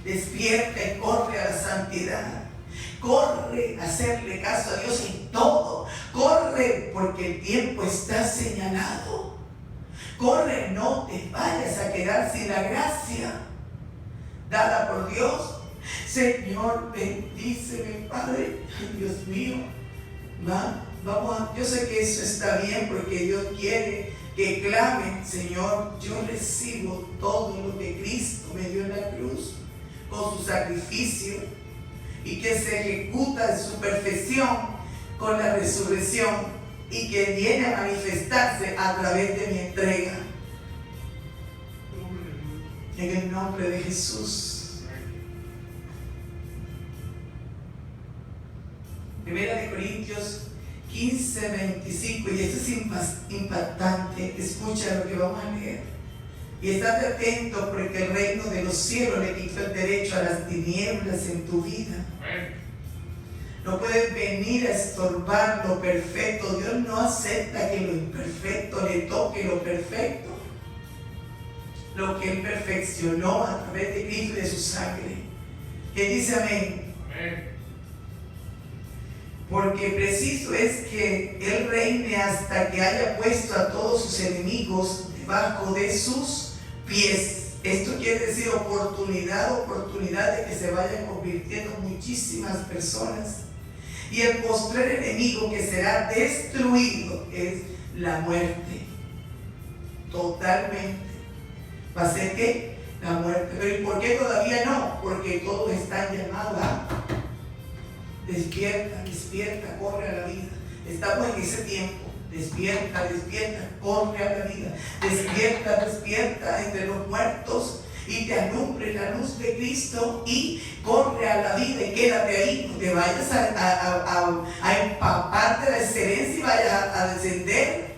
Despierta y corre a la santidad. Corre a hacerle caso a Dios en todo. Corre porque el tiempo está señalado. Corre, no te vayas a quedar sin la gracia dada por Dios. Señor, bendíceme, Padre. Ay, Dios mío. Yo sé que eso está bien porque Dios quiere que clamen: Señor, yo recibo todo lo que Cristo me dio en la cruz con su sacrificio, y que se ejecuta en su perfección con la resurrección, y que viene a manifestarse a través de mi entrega. En el nombre de Jesús. Primera de Corintios 15:25, y esto es impactante. Escucha lo que vamos a leer. Y estate atento, porque el reino de los cielos le quitó el derecho a las tinieblas en tu vida. no pueden venir a estorbar lo perfecto. Dios no acepta que lo imperfecto le toque lo perfecto. Lo que Él perfeccionó a través de Cristo y de su sangre. ¿Qué dice amén? Amén. Porque preciso es que Él reine hasta que haya puesto a todos sus enemigos debajo de sus pies. Esto quiere decir oportunidad de que se vayan convirtiendo muchísimas personas. Y el postrer enemigo que será destruido es la muerte. Totalmente. ¿Va a ser qué? La muerte. Pero ¿y por qué todavía no? Porque todos están llamados a despierta, despierta, corre a la vida. Estamos en ese tiempo. Despierta, despierta, corre a la vida. Despierta, despierta entre los muertos y te alumbre la luz de Cristo y corre a la vida y quédate ahí. No te vayas a empaparte de la excelencia y vayas a descender,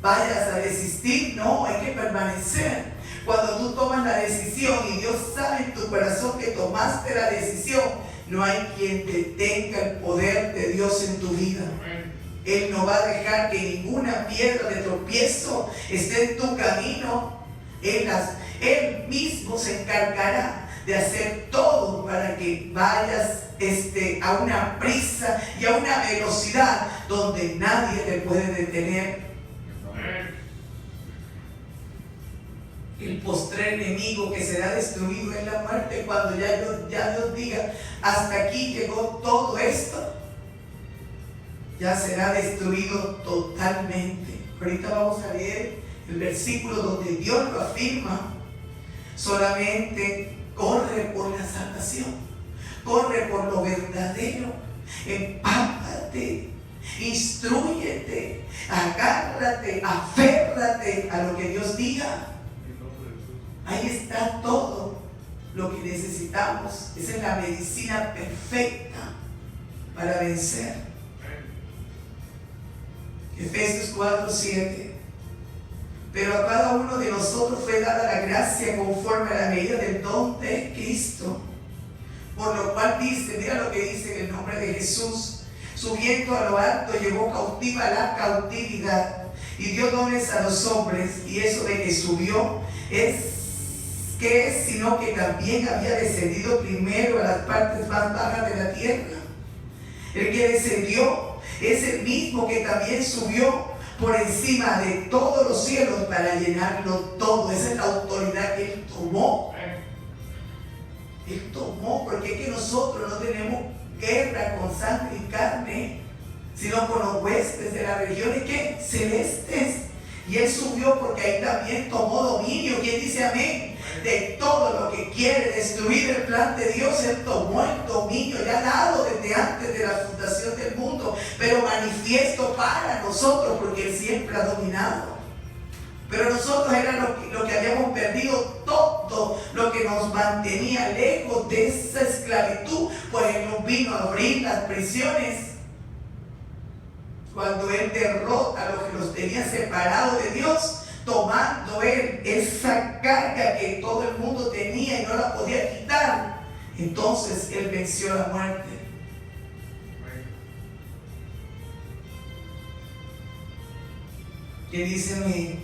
vayas a desistir. No, hay que permanecer. Cuando tú tomas la decisión y Dios sabe en tu corazón que tomaste la decisión, no hay quien detenga el poder de Dios en tu vida. Él no va a dejar que ninguna piedra de tropiezo esté en tu camino. Él mismo se encargará de hacer todo para que vayas a una prisa y a una velocidad donde nadie te puede detener. El postrer enemigo que será destruido es la muerte. Cuando ya Dios diga, hasta aquí llegó todo esto, ya será destruido totalmente. Ahorita vamos a leer el versículo donde Dios lo afirma. Solamente corre por la salvación, corre por lo verdadero, empápate, instrúyete, agárrate, aférrate a lo que Dios diga. Ahí está todo lo que necesitamos. Esa es la medicina perfecta para vencer. Efesios 4:7. Pero a cada uno de nosotros fue dada la gracia conforme a la medida del don de Cristo. Por lo cual dice, mira lo que dice en el nombre de Jesús: subiendo a lo alto, llevó cautiva la cautividad y dio dones a los hombres. Y eso de que subió ¿qué es? Sino que también había descendido primero a las partes más bajas de la tierra. El que descendió es el mismo que también subió por encima de todos los cielos para llenarlo todo. Esa es la autoridad que Él tomó. Él tomó, porque es que nosotros no tenemos guerra con sangre y carne, sino con los huestes de las regiones ¿qué? Celestes. Y Él subió porque ahí también tomó dominio. ¿Quién dice amén? De todo lo que quiere destruir el plan de Dios, Él tomó el dominio, ya dado desde antes de la fundación del mundo, pero manifiesto para nosotros, porque Él siempre ha dominado. Pero nosotros era lo que habíamos perdido, todo lo que nos mantenía lejos de esa esclavitud, pues Él nos vino a abrir las prisiones. Cuando Él derrota a los que los tenía separados de Dios, tomando Él esa carga que todo el mundo tenía y no la podía quitar, entonces Él venció la muerte. ¿Qué dice amén?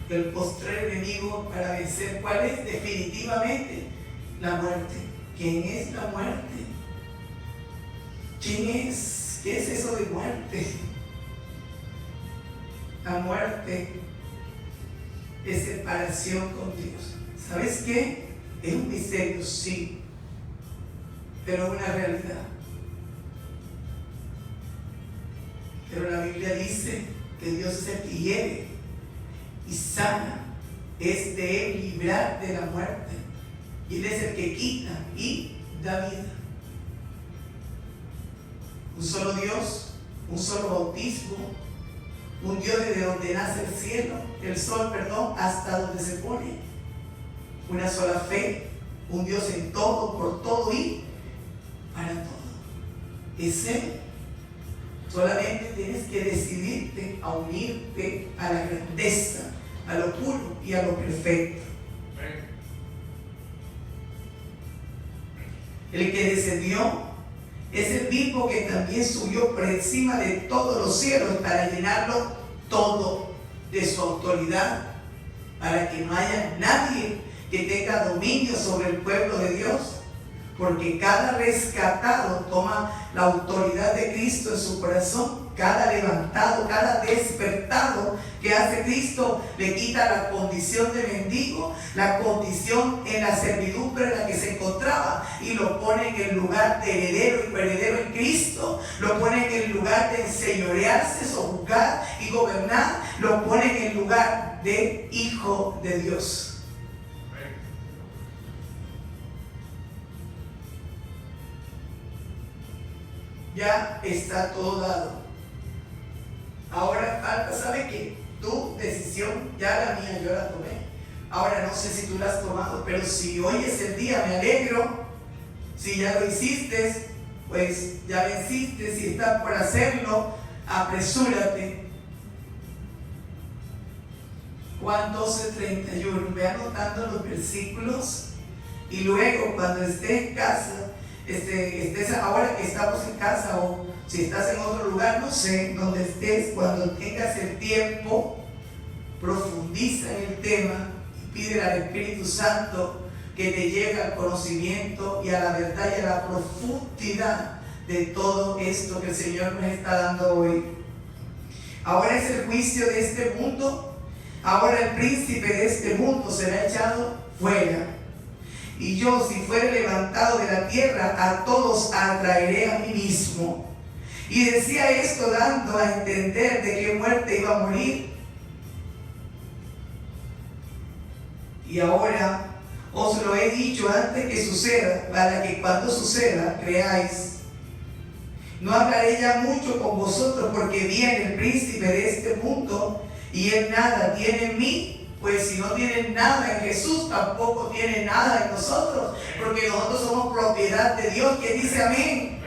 El postrer enemigo para vencer, ¿cuál es? Definitivamente la muerte. ¿Quién es la muerte? ¿Quién es? ¿Qué es eso de muerte? La muerte es separación con Dios. ¿Sabes qué? Es un misterio, sí, pero es una realidad. Pero la Biblia dice que Dios es el que hiere y sana. Es de Él librar de la muerte. Y Él es el que quita y da vida. Un solo Dios, un solo bautismo, un Dios desde donde nace el cielo, el sol, hasta donde se pone. Una sola fe, un Dios en todo, por todo y para todo. Es Él. Solamente tienes que decidirte a unirte a la grandeza, a lo puro y a lo perfecto. El que descendió Es el mismo que también subió por encima de todos los cielos para llenarlo todo de su autoridad, para que no haya nadie que tenga dominio sobre el pueblo de Dios, porque cada rescatado toma la autoridad de Cristo en su corazón. Cada levantado, cada despertado que hace Cristo le quita la condición de mendigo, la condición en la servidumbre en la que se encontraba, y lo pone en el lugar de heredero y coheredero en Cristo. Lo pone en el lugar de enseñorearse, sojuzgar y gobernar. Lo pone en el lugar de hijo de Dios. Ya está todo dado. Ahora falta, ¿sabe qué? Tu decisión, ya la mía yo la tomé. Ahora no sé si tú la has tomado, pero si hoy es el día, me alegro. Si ya lo hiciste, pues ya venciste. Si estás por hacerlo, apresúrate. Juan 12:31. Ve anotando los versículos y luego cuando estés en casa, ahora que estamos en casa, o si estás en otro lugar, no sé, donde estés, cuando tengas el tiempo, profundiza en el tema y pide al Espíritu Santo que te lleve al conocimiento y a la verdad y a la profundidad de todo esto que el Señor nos está dando hoy. Ahora es el juicio de este mundo. Ahora el príncipe de este mundo será echado fuera. Y yo, si fuere levantado de la tierra, a todos atraeré a mí mismo. Y decía esto dando a entender de qué muerte iba a morir. Y ahora os lo he dicho antes que suceda, para que cuando suceda creáis. No hablaré ya mucho con vosotros, porque viene el príncipe de este mundo, y él nada tiene en mí. Pues si no tienen nada en Jesús, tampoco tienen nada en nosotros, porque nosotros somos propiedad de Dios. ¿Quién dice amén?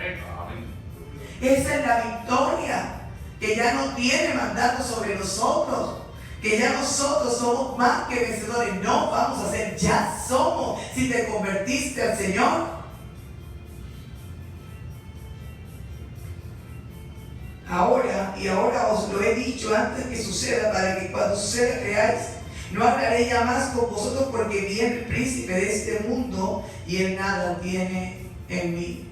Esa es la victoria, que ya no tiene mandato sobre nosotros, que ya nosotros somos más que vencedores. No vamos a ser, ya somos, si te convertiste al Señor. Ahora os lo he dicho antes que suceda, para que cuando suceda creáis. No hablaré ya más con vosotros, porque viene el príncipe de este mundo y él nada tiene en mí.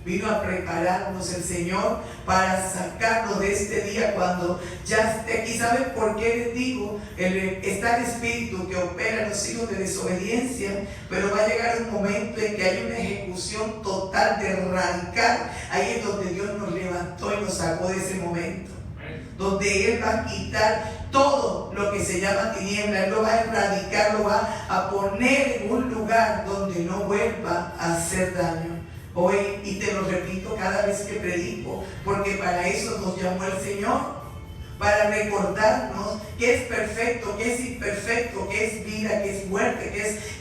Vino a prepararnos el Señor para sacarnos de este día cuando ya esté aquí. ¿Saben por qué les digo? Está el espíritu que opera en los hijos de desobediencia, pero va a llegar un momento en que hay una ejecución total de radical. Ahí es donde Dios nos levantó y nos sacó de ese momento, donde Él va a quitar todo lo que se llama tiniebla. Él lo va a erradicar, lo va a poner en un lugar donde no vuelva a hacer daño. Hoy, y te lo repito cada vez que predico, porque para eso nos llamó el Señor, para recordarnos que es perfecto, que es imperfecto, que es vida, que es muerte,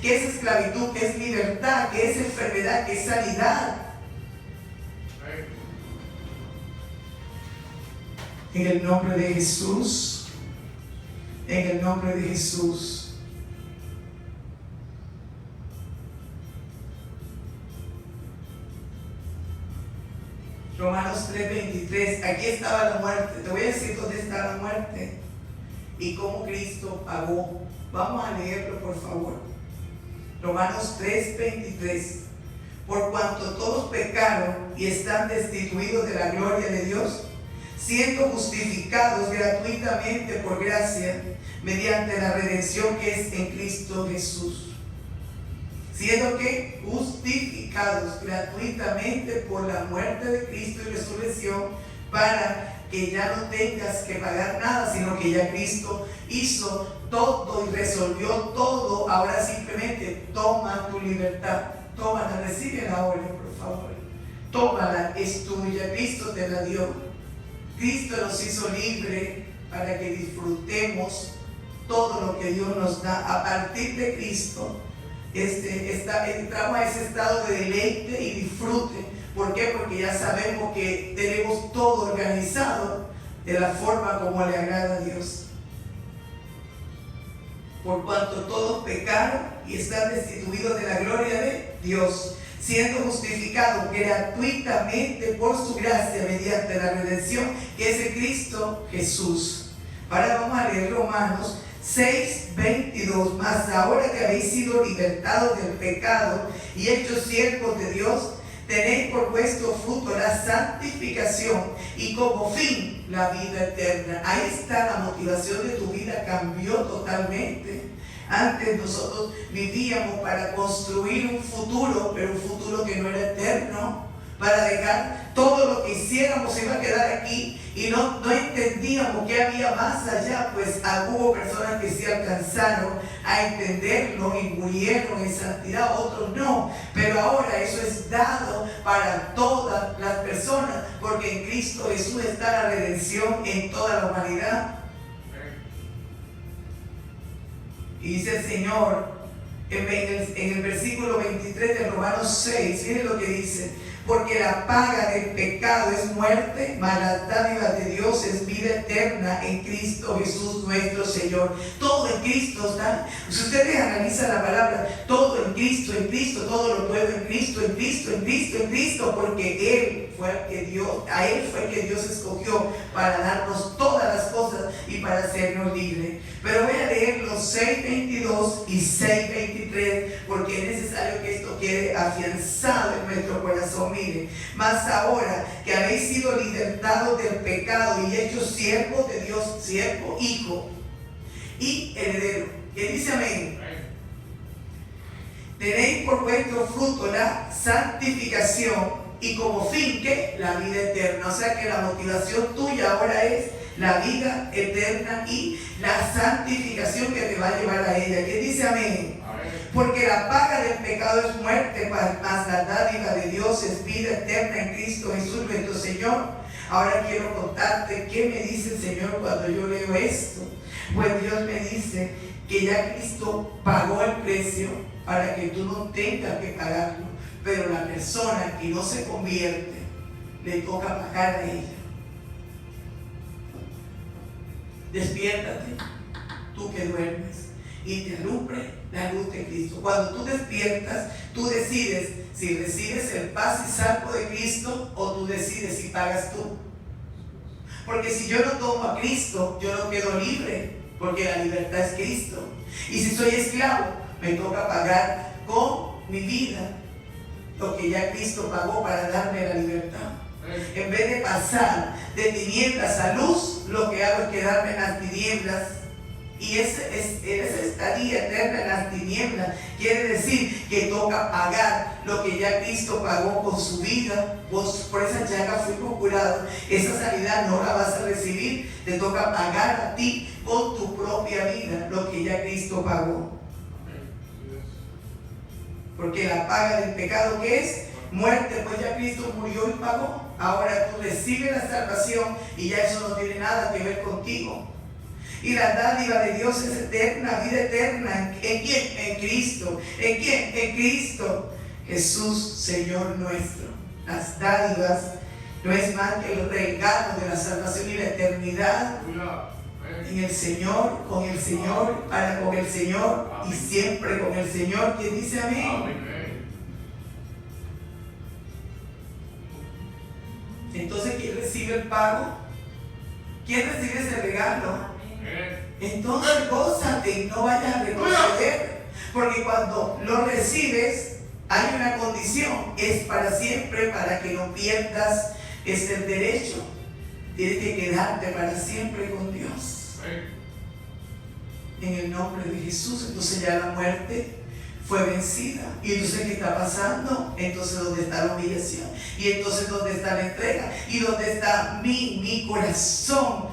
que es esclavitud, que es libertad, que es enfermedad, que es sanidad. En el nombre de Jesús, en el nombre de Jesús. Romanos 3:23, aquí estaba la muerte. Te voy a decir dónde está la muerte y cómo Cristo pagó. Vamos a leerlo, por favor. Romanos 3:23. Por cuanto todos pecaron y están destituidos de la gloria de Dios, siendo justificados gratuitamente por gracia, mediante la redención que es en Cristo Jesús. Siendo que justificados gratuitamente por la muerte de Cristo y resurrección, para que ya no tengas que pagar nada, sino que ya Cristo hizo todo y resolvió todo. Ahora simplemente toma tu libertad, tómala, recíbela ahora, por favor. Tómala, es tuya, Cristo te la dio. Cristo nos hizo libre para que disfrutemos todo lo que Dios nos da. A partir de Cristo entramos a ese estado de deleite y disfrute. ¿Por qué? Porque ya sabemos que tenemos todo organizado de la forma como le agrada a Dios. Por cuanto todos pecaron y están destituidos de la gloria de Dios, siendo justificado gratuitamente por su gracia mediante la redención que es en Cristo Jesús. Ahora vamos a leer Romanos 6:22. Mas ahora que habéis sido libertados del pecado y hechos siervos de Dios, tenéis por vuestro fruto la santificación y como fin la vida eterna. Ahí está la motivación de tu vida, cambió totalmente. Antes nosotros vivíamos para construir un futuro, pero un futuro que no era eterno, para dejar todo lo que hiciéramos se iba a quedar aquí y no entendíamos que había más allá. Pues hubo personas que sí alcanzaron a entenderlo y murieron en santidad, otros no, pero ahora eso es dado para todas las personas, porque en Cristo Jesús está la redención en toda la humanidad. Y dice el Señor en el versículo 23 de Romanos 6, miren lo que dice: porque la paga del pecado es muerte, mas la dádiva de Dios es vida eterna en Cristo Jesús nuestro Señor. Todo en Cristo está. Si ustedes analizan la palabra, todo en Cristo, todo lo puedo en Cristo, en Cristo, porque a Él fue que Dios escogió para darnos todas las cosas y para hacernos libres. Pero voy a leer los 6:22 y 6:23, porque es necesario que esto quede afianzado en nuestro corazón. Miren, mas ahora que habéis sido libertados del pecado y hechos siervos de Dios, siervo, hijo y heredero. ¿Quién dice amén? Tenéis por vuestro fruto la santificación y como fin, ¿qué? La vida eterna. O sea que la motivación tuya ahora es la vida eterna y la santificación que te va a llevar a ella. ¿Quién dice amén? Porque la paga del pecado es muerte, mas la dádiva de Dios es vida eterna en Cristo Jesús nuestro Señor. Ahora quiero contarte qué me dice el Señor cuando yo leo esto. Pues Dios me dice que ya Cristo pagó el precio para que tú no tengas que pagarlo, pero la persona que no se convierte le toca pagar a ella. Despiértate, tú que duermes, y te alumbre la luz de Cristo. Cuando tú despiertas, tú decides si recibes el paz y salvo de Cristo o tú decides si pagas tú. Porque si yo no tomo a Cristo, yo no quedo libre, porque la libertad es Cristo. Y si soy esclavo, me toca pagar con mi vida lo que ya Cristo pagó para darme la libertad. En vez de pasar de tinieblas a luz, lo que hago es quedarme en las tinieblas. Y esa estadía eterna en las tinieblas quiere decir que toca pagar lo que ya Cristo pagó con su vida. Vos por esa llaga fuimos curados. Esa sanidad no la vas a recibir. Te toca pagar a ti con tu propia vida lo que ya Cristo pagó. Porque la paga del pecado, ¿qué es? Muerte. Pues ya Cristo murió y pagó. Ahora tú recibes la salvación y ya eso no tiene nada que ver contigo. Y la dádiva de Dios es eterna, vida eterna. ¿En quién? En Cristo. ¿En quién? En Cristo Jesús, Señor nuestro. Las dádivas no es más que el regalo de la salvación y la eternidad en el Señor, con el Señor, para con el Señor y siempre con el Señor. ¿Quién dice amén? Entonces, ¿quién recibe el pago? ¿Quién recibe ese regalo? Entonces gózate y no vayas a retroceder, porque cuando lo recibes hay una condición, es para siempre, para que no pierdas el derecho. Tienes que quedarte para siempre con Dios. En el nombre de Jesús. Entonces ya la muerte fue vencida. Y entonces, ¿qué está pasando? Entonces, ¿dónde está la humillación? Y entonces, ¿dónde está la entrega? Y ¿dónde está mi corazón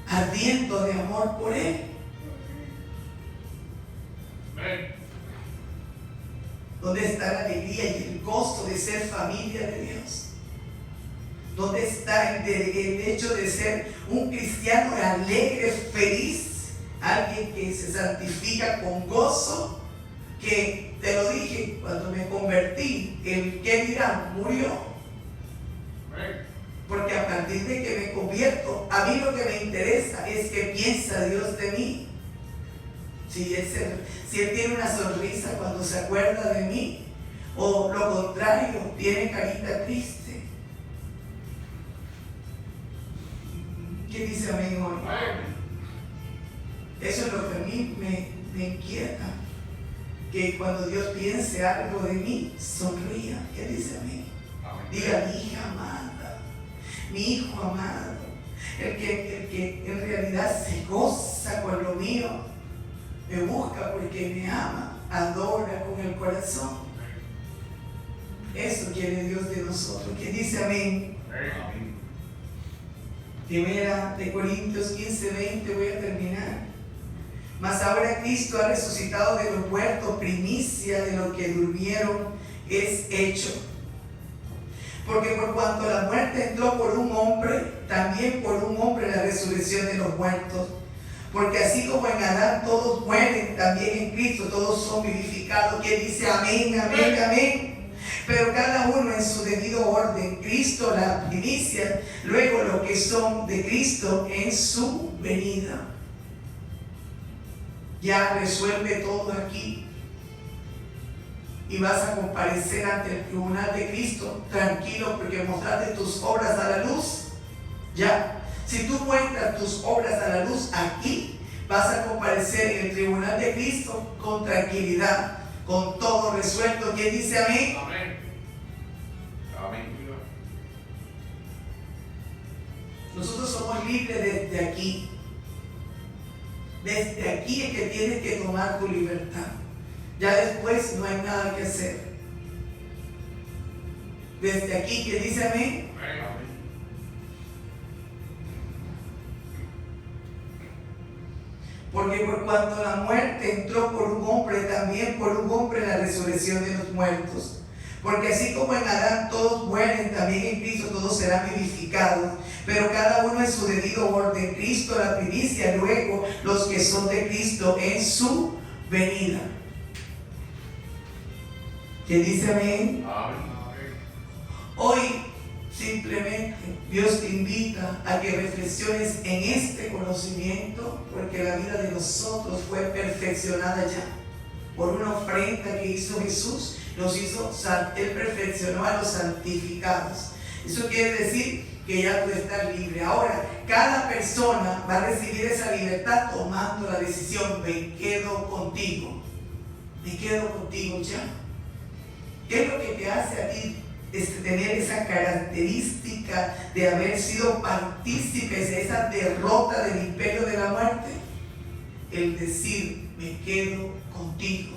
ardiendo de amor por Él? ¿Dónde está la alegría y el gozo de ser familia de Dios? ¿Dónde está el hecho de ser un cristiano alegre, feliz? Alguien que se santifica con gozo, que te lo dije cuando me convertí, el que dirán murió. Porque a partir de que me convierto, a mí lo que me interesa es que piensa Dios de mí. Si Él tiene una sonrisa cuando se acuerda de mí, o lo contrario, tiene carita triste. ¿Qué dice amén hoy? Eso es lo que a mí me inquieta, que cuando Dios piense algo de mí, sonría. ¿Qué dice amén? Diga, mi hija amada, mi hijo amado, el que en realidad se goza con lo mío, me busca porque me ama, adora con el corazón. Eso quiere Dios de nosotros. ¿Qué dice amén? Primera de Corintios 15:20, voy a terminar. Mas ahora Cristo ha resucitado de los muertos, primicia de los que durmieron es hecho. Porque por cuanto la muerte entró por un hombre, también por un hombre la resurrección de los muertos. Porque así como en Adán todos mueren, también en Cristo todos son vivificados. Que dice amén, amén, amén. Pero cada uno en su debido orden. Cristo la primicia, luego lo que son de Cristo en su venida. Ya resuelve todo aquí. Y vas a comparecer ante el tribunal de Cristo tranquilo porque mostraste tus obras a la luz. Ya, si tú muestras tus obras a la luz aquí, vas a comparecer en el tribunal de Cristo con tranquilidad, con todo resuelto. ¿Quién dice amén? Amén. Amén. Nosotros somos libres desde aquí. Desde aquí es que tienes que tomar tu libertad. Ya después no hay nada que hacer. Desde aquí, que dice amén. Porque por cuanto la muerte entró por un hombre, también por un hombre la resurrección de los muertos. Porque así como en Adán todos mueren, también en Cristo todos serán vivificados. Pero cada uno en su debido orden. Cristo la primicia, luego los que son de Cristo en su venida. ¿Quién dice amén? Amén. Hoy simplemente Dios te invita a que reflexiones en este conocimiento, porque la vida de nosotros fue perfeccionada ya por una ofrenda que hizo Jesús. Él perfeccionó a los santificados. Eso quiere decir que ya tú estás libre. Ahora, cada persona va a recibir esa libertad tomando la decisión: me quedo contigo. Me quedo contigo ya. ¿Qué es lo que te hace a ti tener esa característica de haber sido partícipes de esa derrota del imperio de la muerte? El decir, me quedo contigo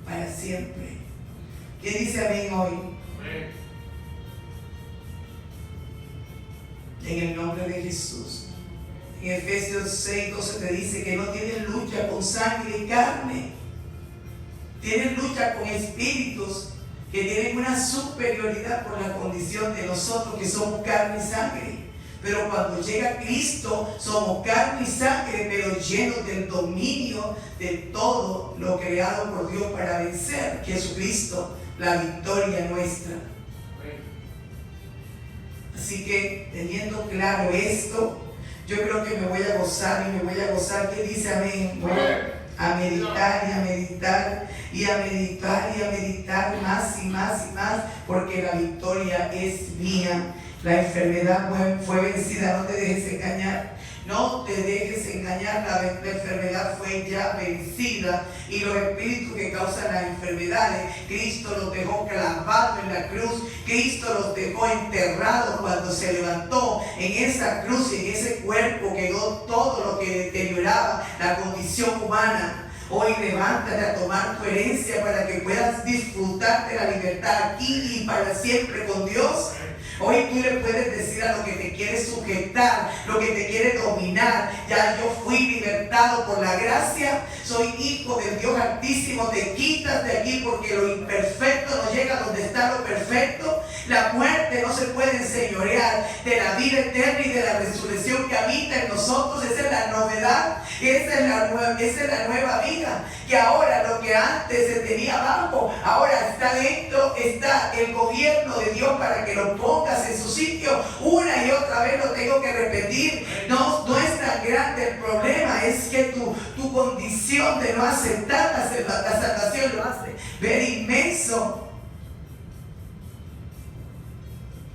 para siempre. ¿Qué dice amén hoy? Amén. En el nombre de Jesús. En Efesios 6:12 te dice que no tienes lucha con sangre y carne. Tienes lucha con espíritus que tienen una superioridad por la condición de nosotros que somos carne y sangre. Pero cuando llega Cristo, somos carne y sangre, pero llenos del dominio de todo lo creado por Dios para vencer. Jesucristo, la victoria nuestra. Así que, teniendo claro esto, yo creo que me voy a gozar y me voy a gozar. ¿Qué dice amén? Voy a meditar y a meditar y a meditar y a meditar más y más y más, porque la victoria es mía. La enfermedad fue vencida. No te dejes engañar. No te dejes engañar. La enfermedad fue ya vencida. Y los espíritus que causan las enfermedades, Cristo los dejó clavados en la cruz. Cristo los dejó enterrados cuando se levantó. En esa cruz y en ese cuerpo quedó todo lo que deterioraba la condición humana. Hoy levántate a tomar tu herencia para que puedas disfrutar de la libertad aquí y para siempre con Dios. Hoy tú le puedes decir a lo que te quiere sujetar, lo que te quiere dominar: ya yo fui libertado por la gracia, soy hijo del Dios Altísimo, te quitas de aquí porque lo imperfecto no llega a donde está lo perfecto. La muerte no se puede enseñorear de la vida eterna y de la resurrección que habita en nosotros. Esa es la novedad, esa es la nueva vida, que ahora lo que antes se tenía abajo, ahora está dentro, está el gobierno de Dios para que lo pongas en su sitio. Una y otra vez lo tengo que repetir. No es tan grande el problema, es que tu condición de no aceptar la salvación lo hace ver inmenso.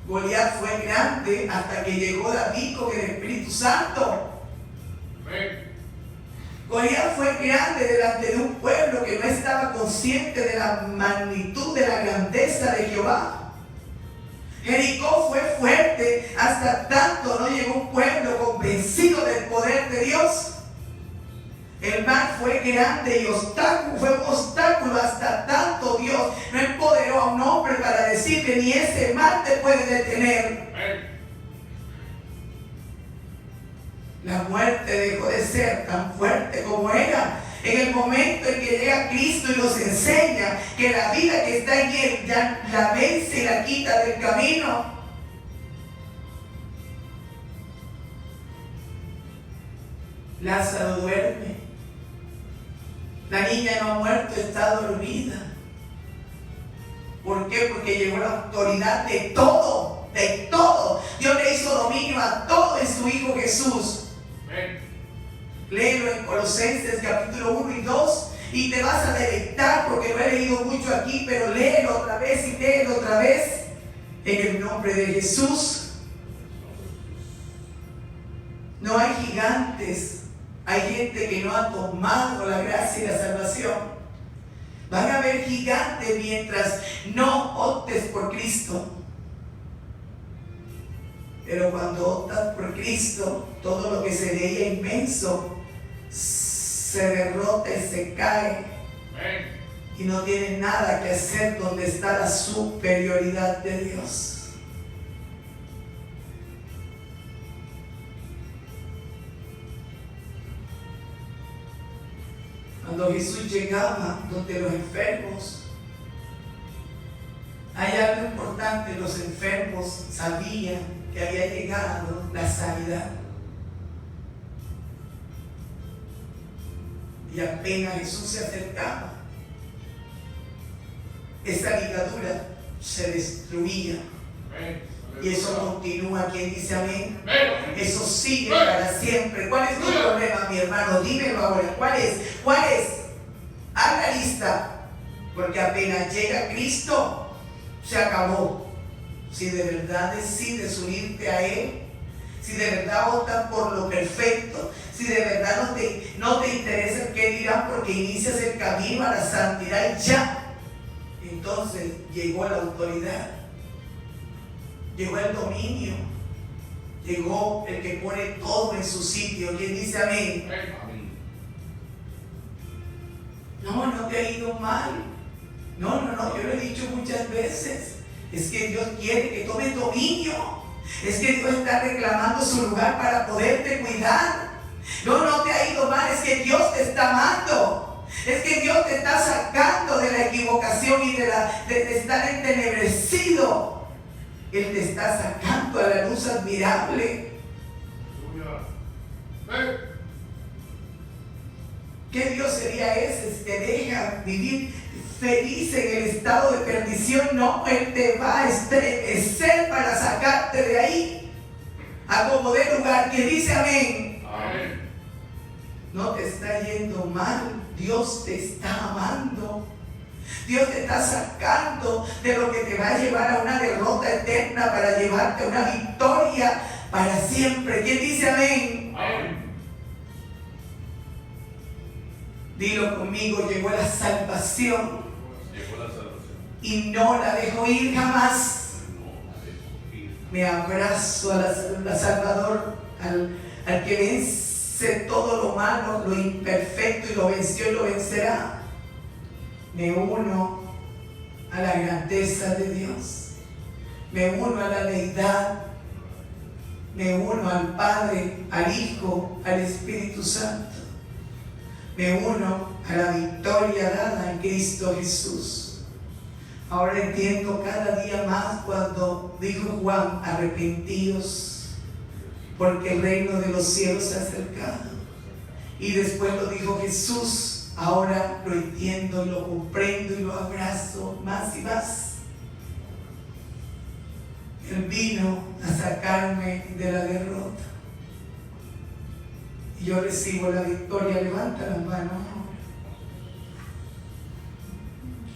Goliat fue grande hasta que llegó David con el Espíritu Santo. Goliat fue grande delante de un pueblo que no estaba consciente de la magnitud, de la grandeza de Jehová. Jericó fue fuerte hasta tanto no llegó un pueblo convencido del poder de Dios. El mar fue grande y fue un obstáculo hasta tanto Dios no empoderó a un hombre para decirle: ni ese mar te puede detener. La muerte dejó de ser tan fuerte como era en el momento en que llega Cristo y nos enseña que la vida que está en Él ya la vence y la quita del camino. Lázaro duerme. La niña no ha muerto, está dormida. ¿Por qué? Porque llegó la autoridad de todo, de todo. Dios le hizo dominio a todo en su Hijo Jesús. Léelo en Colosenses capítulo 1 y 2 y te vas a deleitar, porque lo he leído mucho aquí, pero léelo otra vez y léelo otra vez en el nombre de Jesús. No hay gigantes, hay gente que no ha tomado la gracia y la salvación. Van a haber gigantes mientras no optes por Cristo. Pero cuando optas por Cristo, todo lo que se veía inmenso se derrota y se cae. Y no tiene nada que hacer donde está la superioridad de Dios. Cuando Jesús llegaba donde los enfermos, hay algo importante: los enfermos sabían que había llegado la sanidad. Y apenas Jesús se acercaba, esa ligadura se destruía. Y eso continúa. ¿Quién dice amén? Eso sigue para siempre. ¿Cuál es tu problema, mi hermano? Dímelo ahora. ¿Cuál es? ¿Cuál es? Haz la lista. Porque apenas llega Cristo, se acabó. Si de verdad decides unirte a Él, si de verdad optas por lo perfecto, si de verdad no te interesa qué dirán, porque inicias el camino a la santidad y ya, entonces llegó la autoridad, llegó el dominio, llegó el que pone todo en su sitio. ¿Quién dice amén? No te ha ido mal. No, yo lo he dicho muchas veces. Es que Dios quiere que tomes dominio. Es que Dios está reclamando su lugar para poderte cuidar. No te ha ido mal. Es que Dios te está amando. Es que Dios te está sacando de la equivocación y de estar entenebrecido. Él te está sacando a la luz admirable. ¿Qué Dios sería ese si te deja vivir feliz en el estado de perdición? No, Él te va a estremecer para sacarte de ahí, a como de lugar. Que dice amén. Amén. No te está yendo mal. Dios te está amando. Dios te está sacando de lo que te va a llevar a una derrota eterna para llevarte a una victoria para siempre. ¿Quién dice amén? Amén. Dilo conmigo: llegó la salvación. Llegó la salvación. Y no la dejo ir jamás. Me abrazo a Salvador, al que vence todo lo malo, lo imperfecto, y lo venció y lo vencerá. Me uno a la grandeza de Dios. Me uno a la deidad. Me uno al Padre, al Hijo, al Espíritu Santo. Me uno a la victoria dada en Cristo Jesús. Ahora entiendo cada día más cuando dijo Juan: arrepentidos, porque el reino de los cielos se ha acercado. Y después lo dijo Jesús. Ahora lo entiendo, lo comprendo y lo abrazo más y más. Él vino a sacarme de la derrota. Y yo recibo la victoria. Levanta las manos ahora.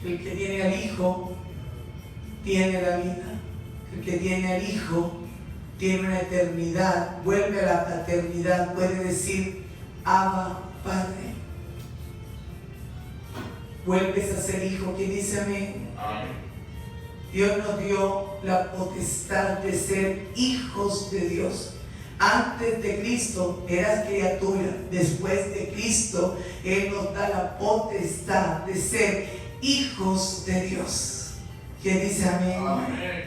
El que tiene al Hijo tiene la vida. El que tiene al Hijo tiene una eternidad, vuelve a la paternidad, puede decir, Abba, Padre. Vuelves a ser hijo. ¿Quién dice amén? Amén. Dios nos dio la potestad de ser hijos de Dios. Antes de Cristo eras criatura, después de Cristo Él nos da la potestad de ser hijos de Dios. ¿Quién dice amén? Amén.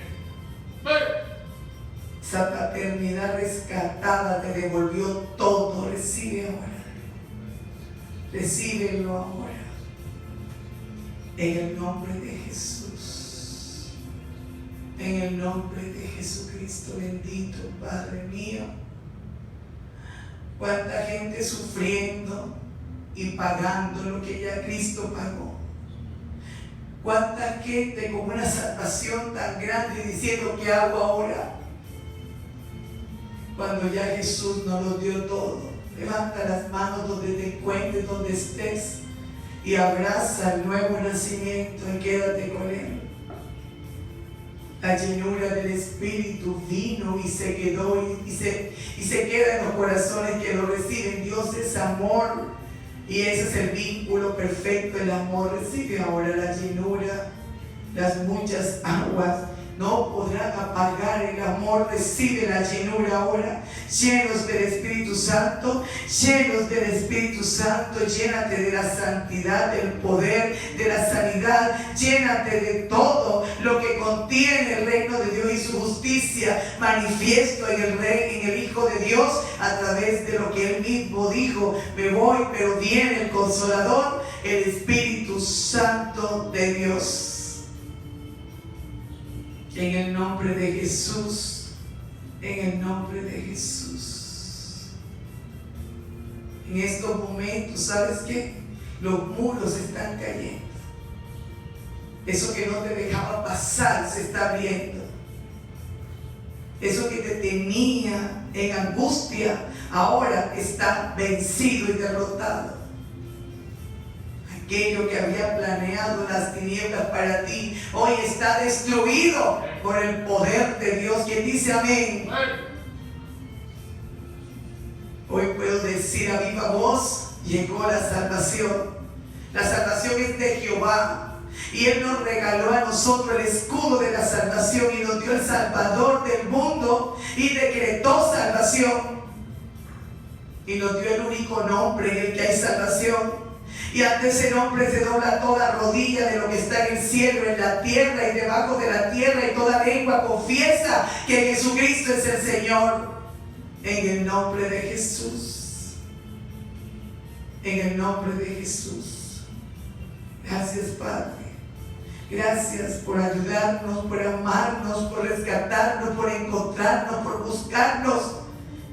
Esa paternidad rescatada te devolvió todo. Recibe ahora. Recíbelo ahora. En el nombre de Jesús. En el nombre de Jesucristo bendito, Padre mío. Cuánta gente sufriendo y pagando lo que ya Cristo pagó. Cuánta gente con una salvación tan grande diciendo, ¿qué hago ahora? Cuando ya Jesús nos lo dio todo. Levanta las manos donde te encuentres, donde estés, y abraza el nuevo nacimiento y quédate con Él. La llenura del Espíritu vino y se quedó y se queda en los corazones que lo reciben. Dios es amor y ese es el vínculo perfecto, el amor. Recibe ahora la llenura, las muchas aguas no podrán apagar el amor. Recibe la llenura ahora, llenos del Espíritu Santo, llenos del Espíritu Santo. Llénate de la santidad, del poder, de la sanidad. Llénate de todo lo que contiene el reino de Dios y su justicia manifiesto en el Rey, en el Hijo de Dios, a través de lo que Él mismo dijo: me voy, pero viene el Consolador, el Espíritu Santo de Dios. En el nombre de Jesús, en el nombre de Jesús. En estos momentos, ¿sabes qué? Los muros están cayendo. Eso que no te dejaba pasar se está abriendo. Eso que te tenía en angustia, ahora está vencido y derrotado. Aquello que había planeado las tinieblas para ti, hoy está destruido por el poder de Dios. ¿Quién dice amén? Hoy puedo decir a viva voz: llegó la salvación. La salvación es de Jehová. Y Él nos regaló a nosotros el escudo de la salvación y nos dio el Salvador del mundo y decretó salvación. Y nos dio el único nombre en el que hay salvación. Y ante ese nombre se dobla toda rodilla de lo que está en el cielo, en la tierra y debajo de la tierra, y toda lengua confiesa que Jesucristo es el Señor. En el nombre de Jesús. En el nombre de Jesús. Gracias, Padre. Gracias por ayudarnos, por amarnos, por rescatarnos, por encontrarnos, por buscarnos.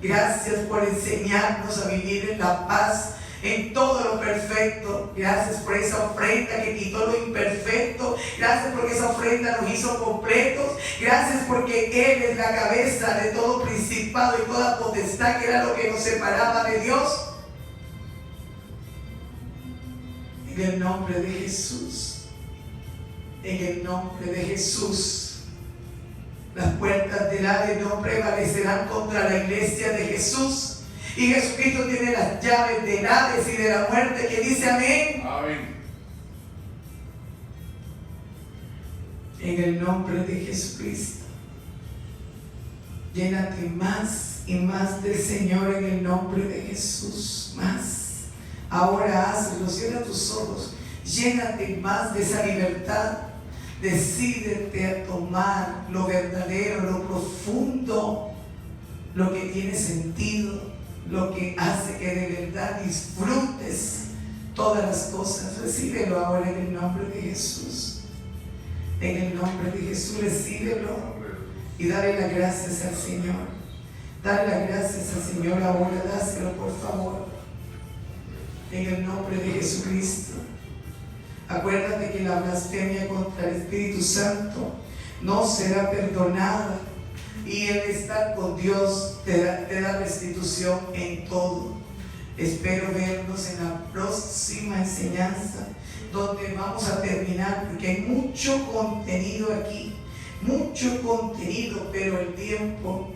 Gracias por enseñarnos a vivir en la paz, en todo lo perfecto. Gracias por esa ofrenda que quitó lo imperfecto. Gracias porque esa ofrenda nos hizo completos. Gracias porque Él es la cabeza de todo principado y toda potestad, que era lo que nos separaba de Dios. En el nombre de Jesús, en el nombre de Jesús, las puertas del Hades no prevalecerán contra la iglesia de Jesús. Y Jesucristo tiene las llaves del Hades y de la muerte. Que dice amén. Amén. En el nombre de Jesucristo, llénate más y más del Señor. En el nombre de Jesús, más. Ahora hazlo, cierra tus ojos, llénate más de esa libertad. Decídete a tomar lo verdadero, lo profundo, lo que tiene sentido, lo que hace que de verdad disfrutes todas las cosas. Recíbelo ahora en el nombre de Jesús. En el nombre de Jesús, recíbelo y dale las gracias al Señor. Dale las gracias al Señor ahora, dáselo por favor. En el nombre de Jesucristo. Acuérdate que la blasfemia contra el Espíritu Santo no será perdonada. Y el estar con Dios te da restitución en todo. Espero vernos en la próxima enseñanza, donde vamos a terminar, porque hay mucho contenido aquí. mucho contenido, pero el tiempo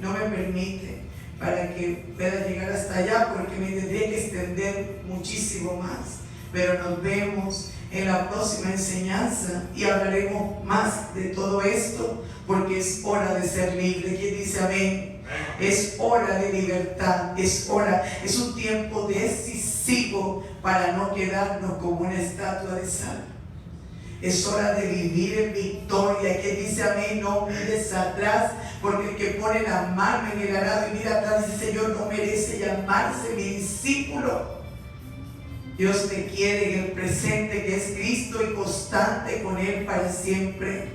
no me permite para que pueda llegar hasta allá, porque me tendría que extender muchísimo más. Pero nos vemos en la próxima enseñanza y hablaremos más de todo esto, porque es hora de ser libre. ¿Quién dice amén? Es hora de libertad, es un tiempo decisivo para no quedarnos como una estatua de sal. Es hora de vivir en victoria. ¿Quién dice amén? No mires atrás, porque el que pone la mano en el arado y mira atrás dice: Señor, no merece llamarse mi discípulo. Dios te quiere en el presente, que es Cristo, y constante con Él para siempre.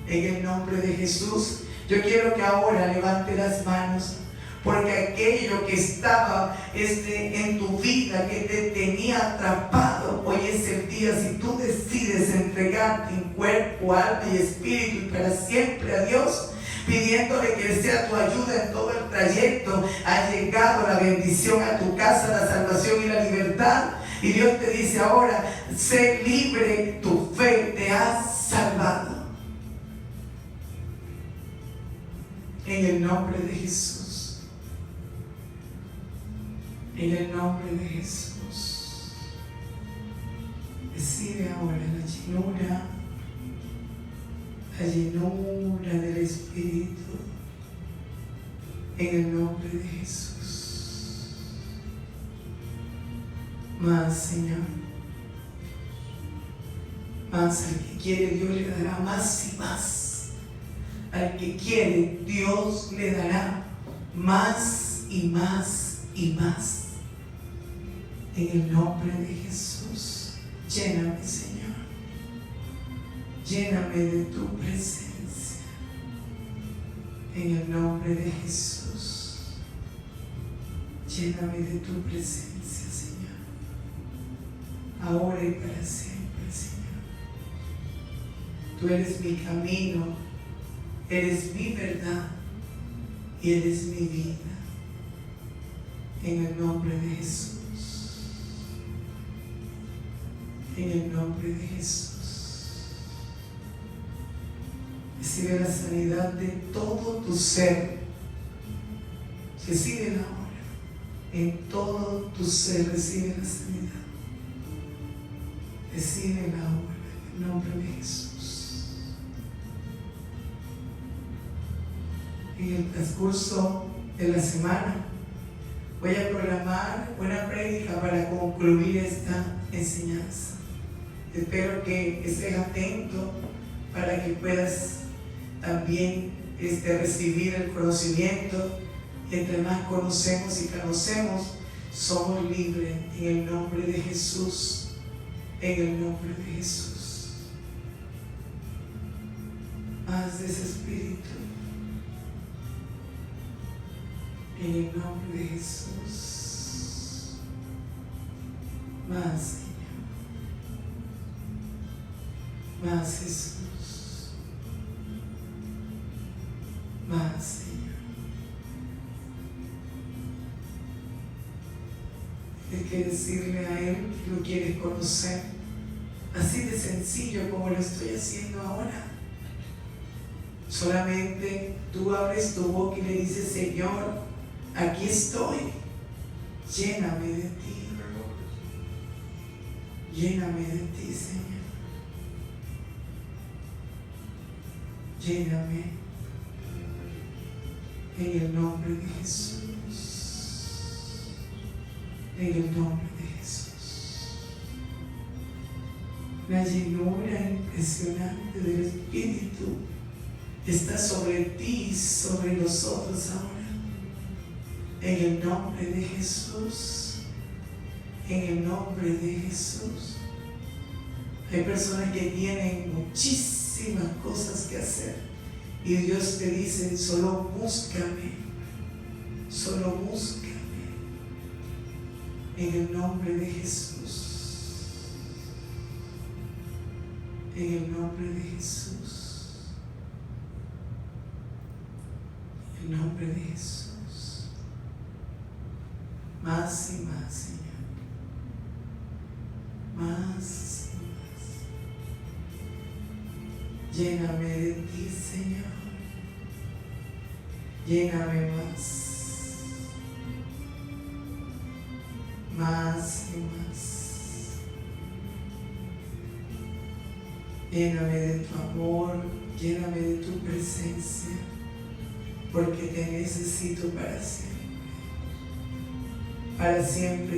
En el nombre de Jesús, yo quiero que ahora levante las manos, porque aquello que estaba en tu vida, que te tenía atrapado, hoy es el día. Si tú decides entregarte en cuerpo, alma y espíritu y para siempre a Dios, pidiéndole que Él sea tu ayuda en todo el trayecto, ha llegado la bendición a tu casa, la salvación y la libertad. Y Dios te dice ahora: sé libre, tu fe te ha salvado. En el nombre de Jesús. En el nombre de Jesús. Recibe ahora la llenura del Espíritu. En el nombre de Jesús. Más, Señor. Más, al que quiere, Dios le dará más y más. Al que quiere, Dios le dará más y más y más. En el nombre de Jesús, lléname, Señor. Lléname de tu presencia. En el nombre de Jesús, lléname de tu presencia, Señor. Ahora y para siempre, Señor. Tú eres mi camino, eres mi verdad y eres mi vida. En el nombre de Jesús. En el nombre de Jesús. Recibe la sanidad de todo tu ser. Recíbela ahora. En todo tu ser recibe la sanidad. Recíbela ahora. En el nombre de Jesús. En el transcurso de la semana voy a programar una prédica para concluir esta enseñanza. Espero que estés atento para que puedas también recibir el conocimiento. Entre más conocemos y conocemos, somos libres. En el nombre de Jesús. En el nombre de Jesús. Más de ese espíritu. En el nombre de Jesús. Más, Señor. Más, Jesús. Más, Señor. Tienes que decirle a Él que lo quieres conocer. Así de sencillo como lo estoy haciendo ahora. Solamente tú abres tu boca y le dices: Señor, aquí estoy, lléname de ti. Lléname de ti, Señor. Lléname. En el nombre de Jesús. En el nombre de Jesús. La llenura impresionante del Espíritu está sobre ti y sobre nosotros ahora. En el nombre de Jesús. En el nombre de Jesús. Hay personas que tienen muchísimas cosas que hacer y Dios te dice: solo búscame. Solo búscame. En el nombre de Jesús. En el nombre de Jesús. En el nombre de Jesús. Más y más, Señor. Más y más. Lléname de ti, Señor. Lléname más. Más y más. Lléname de tu amor, lléname de tu presencia, porque te necesito para siempre. Para siempre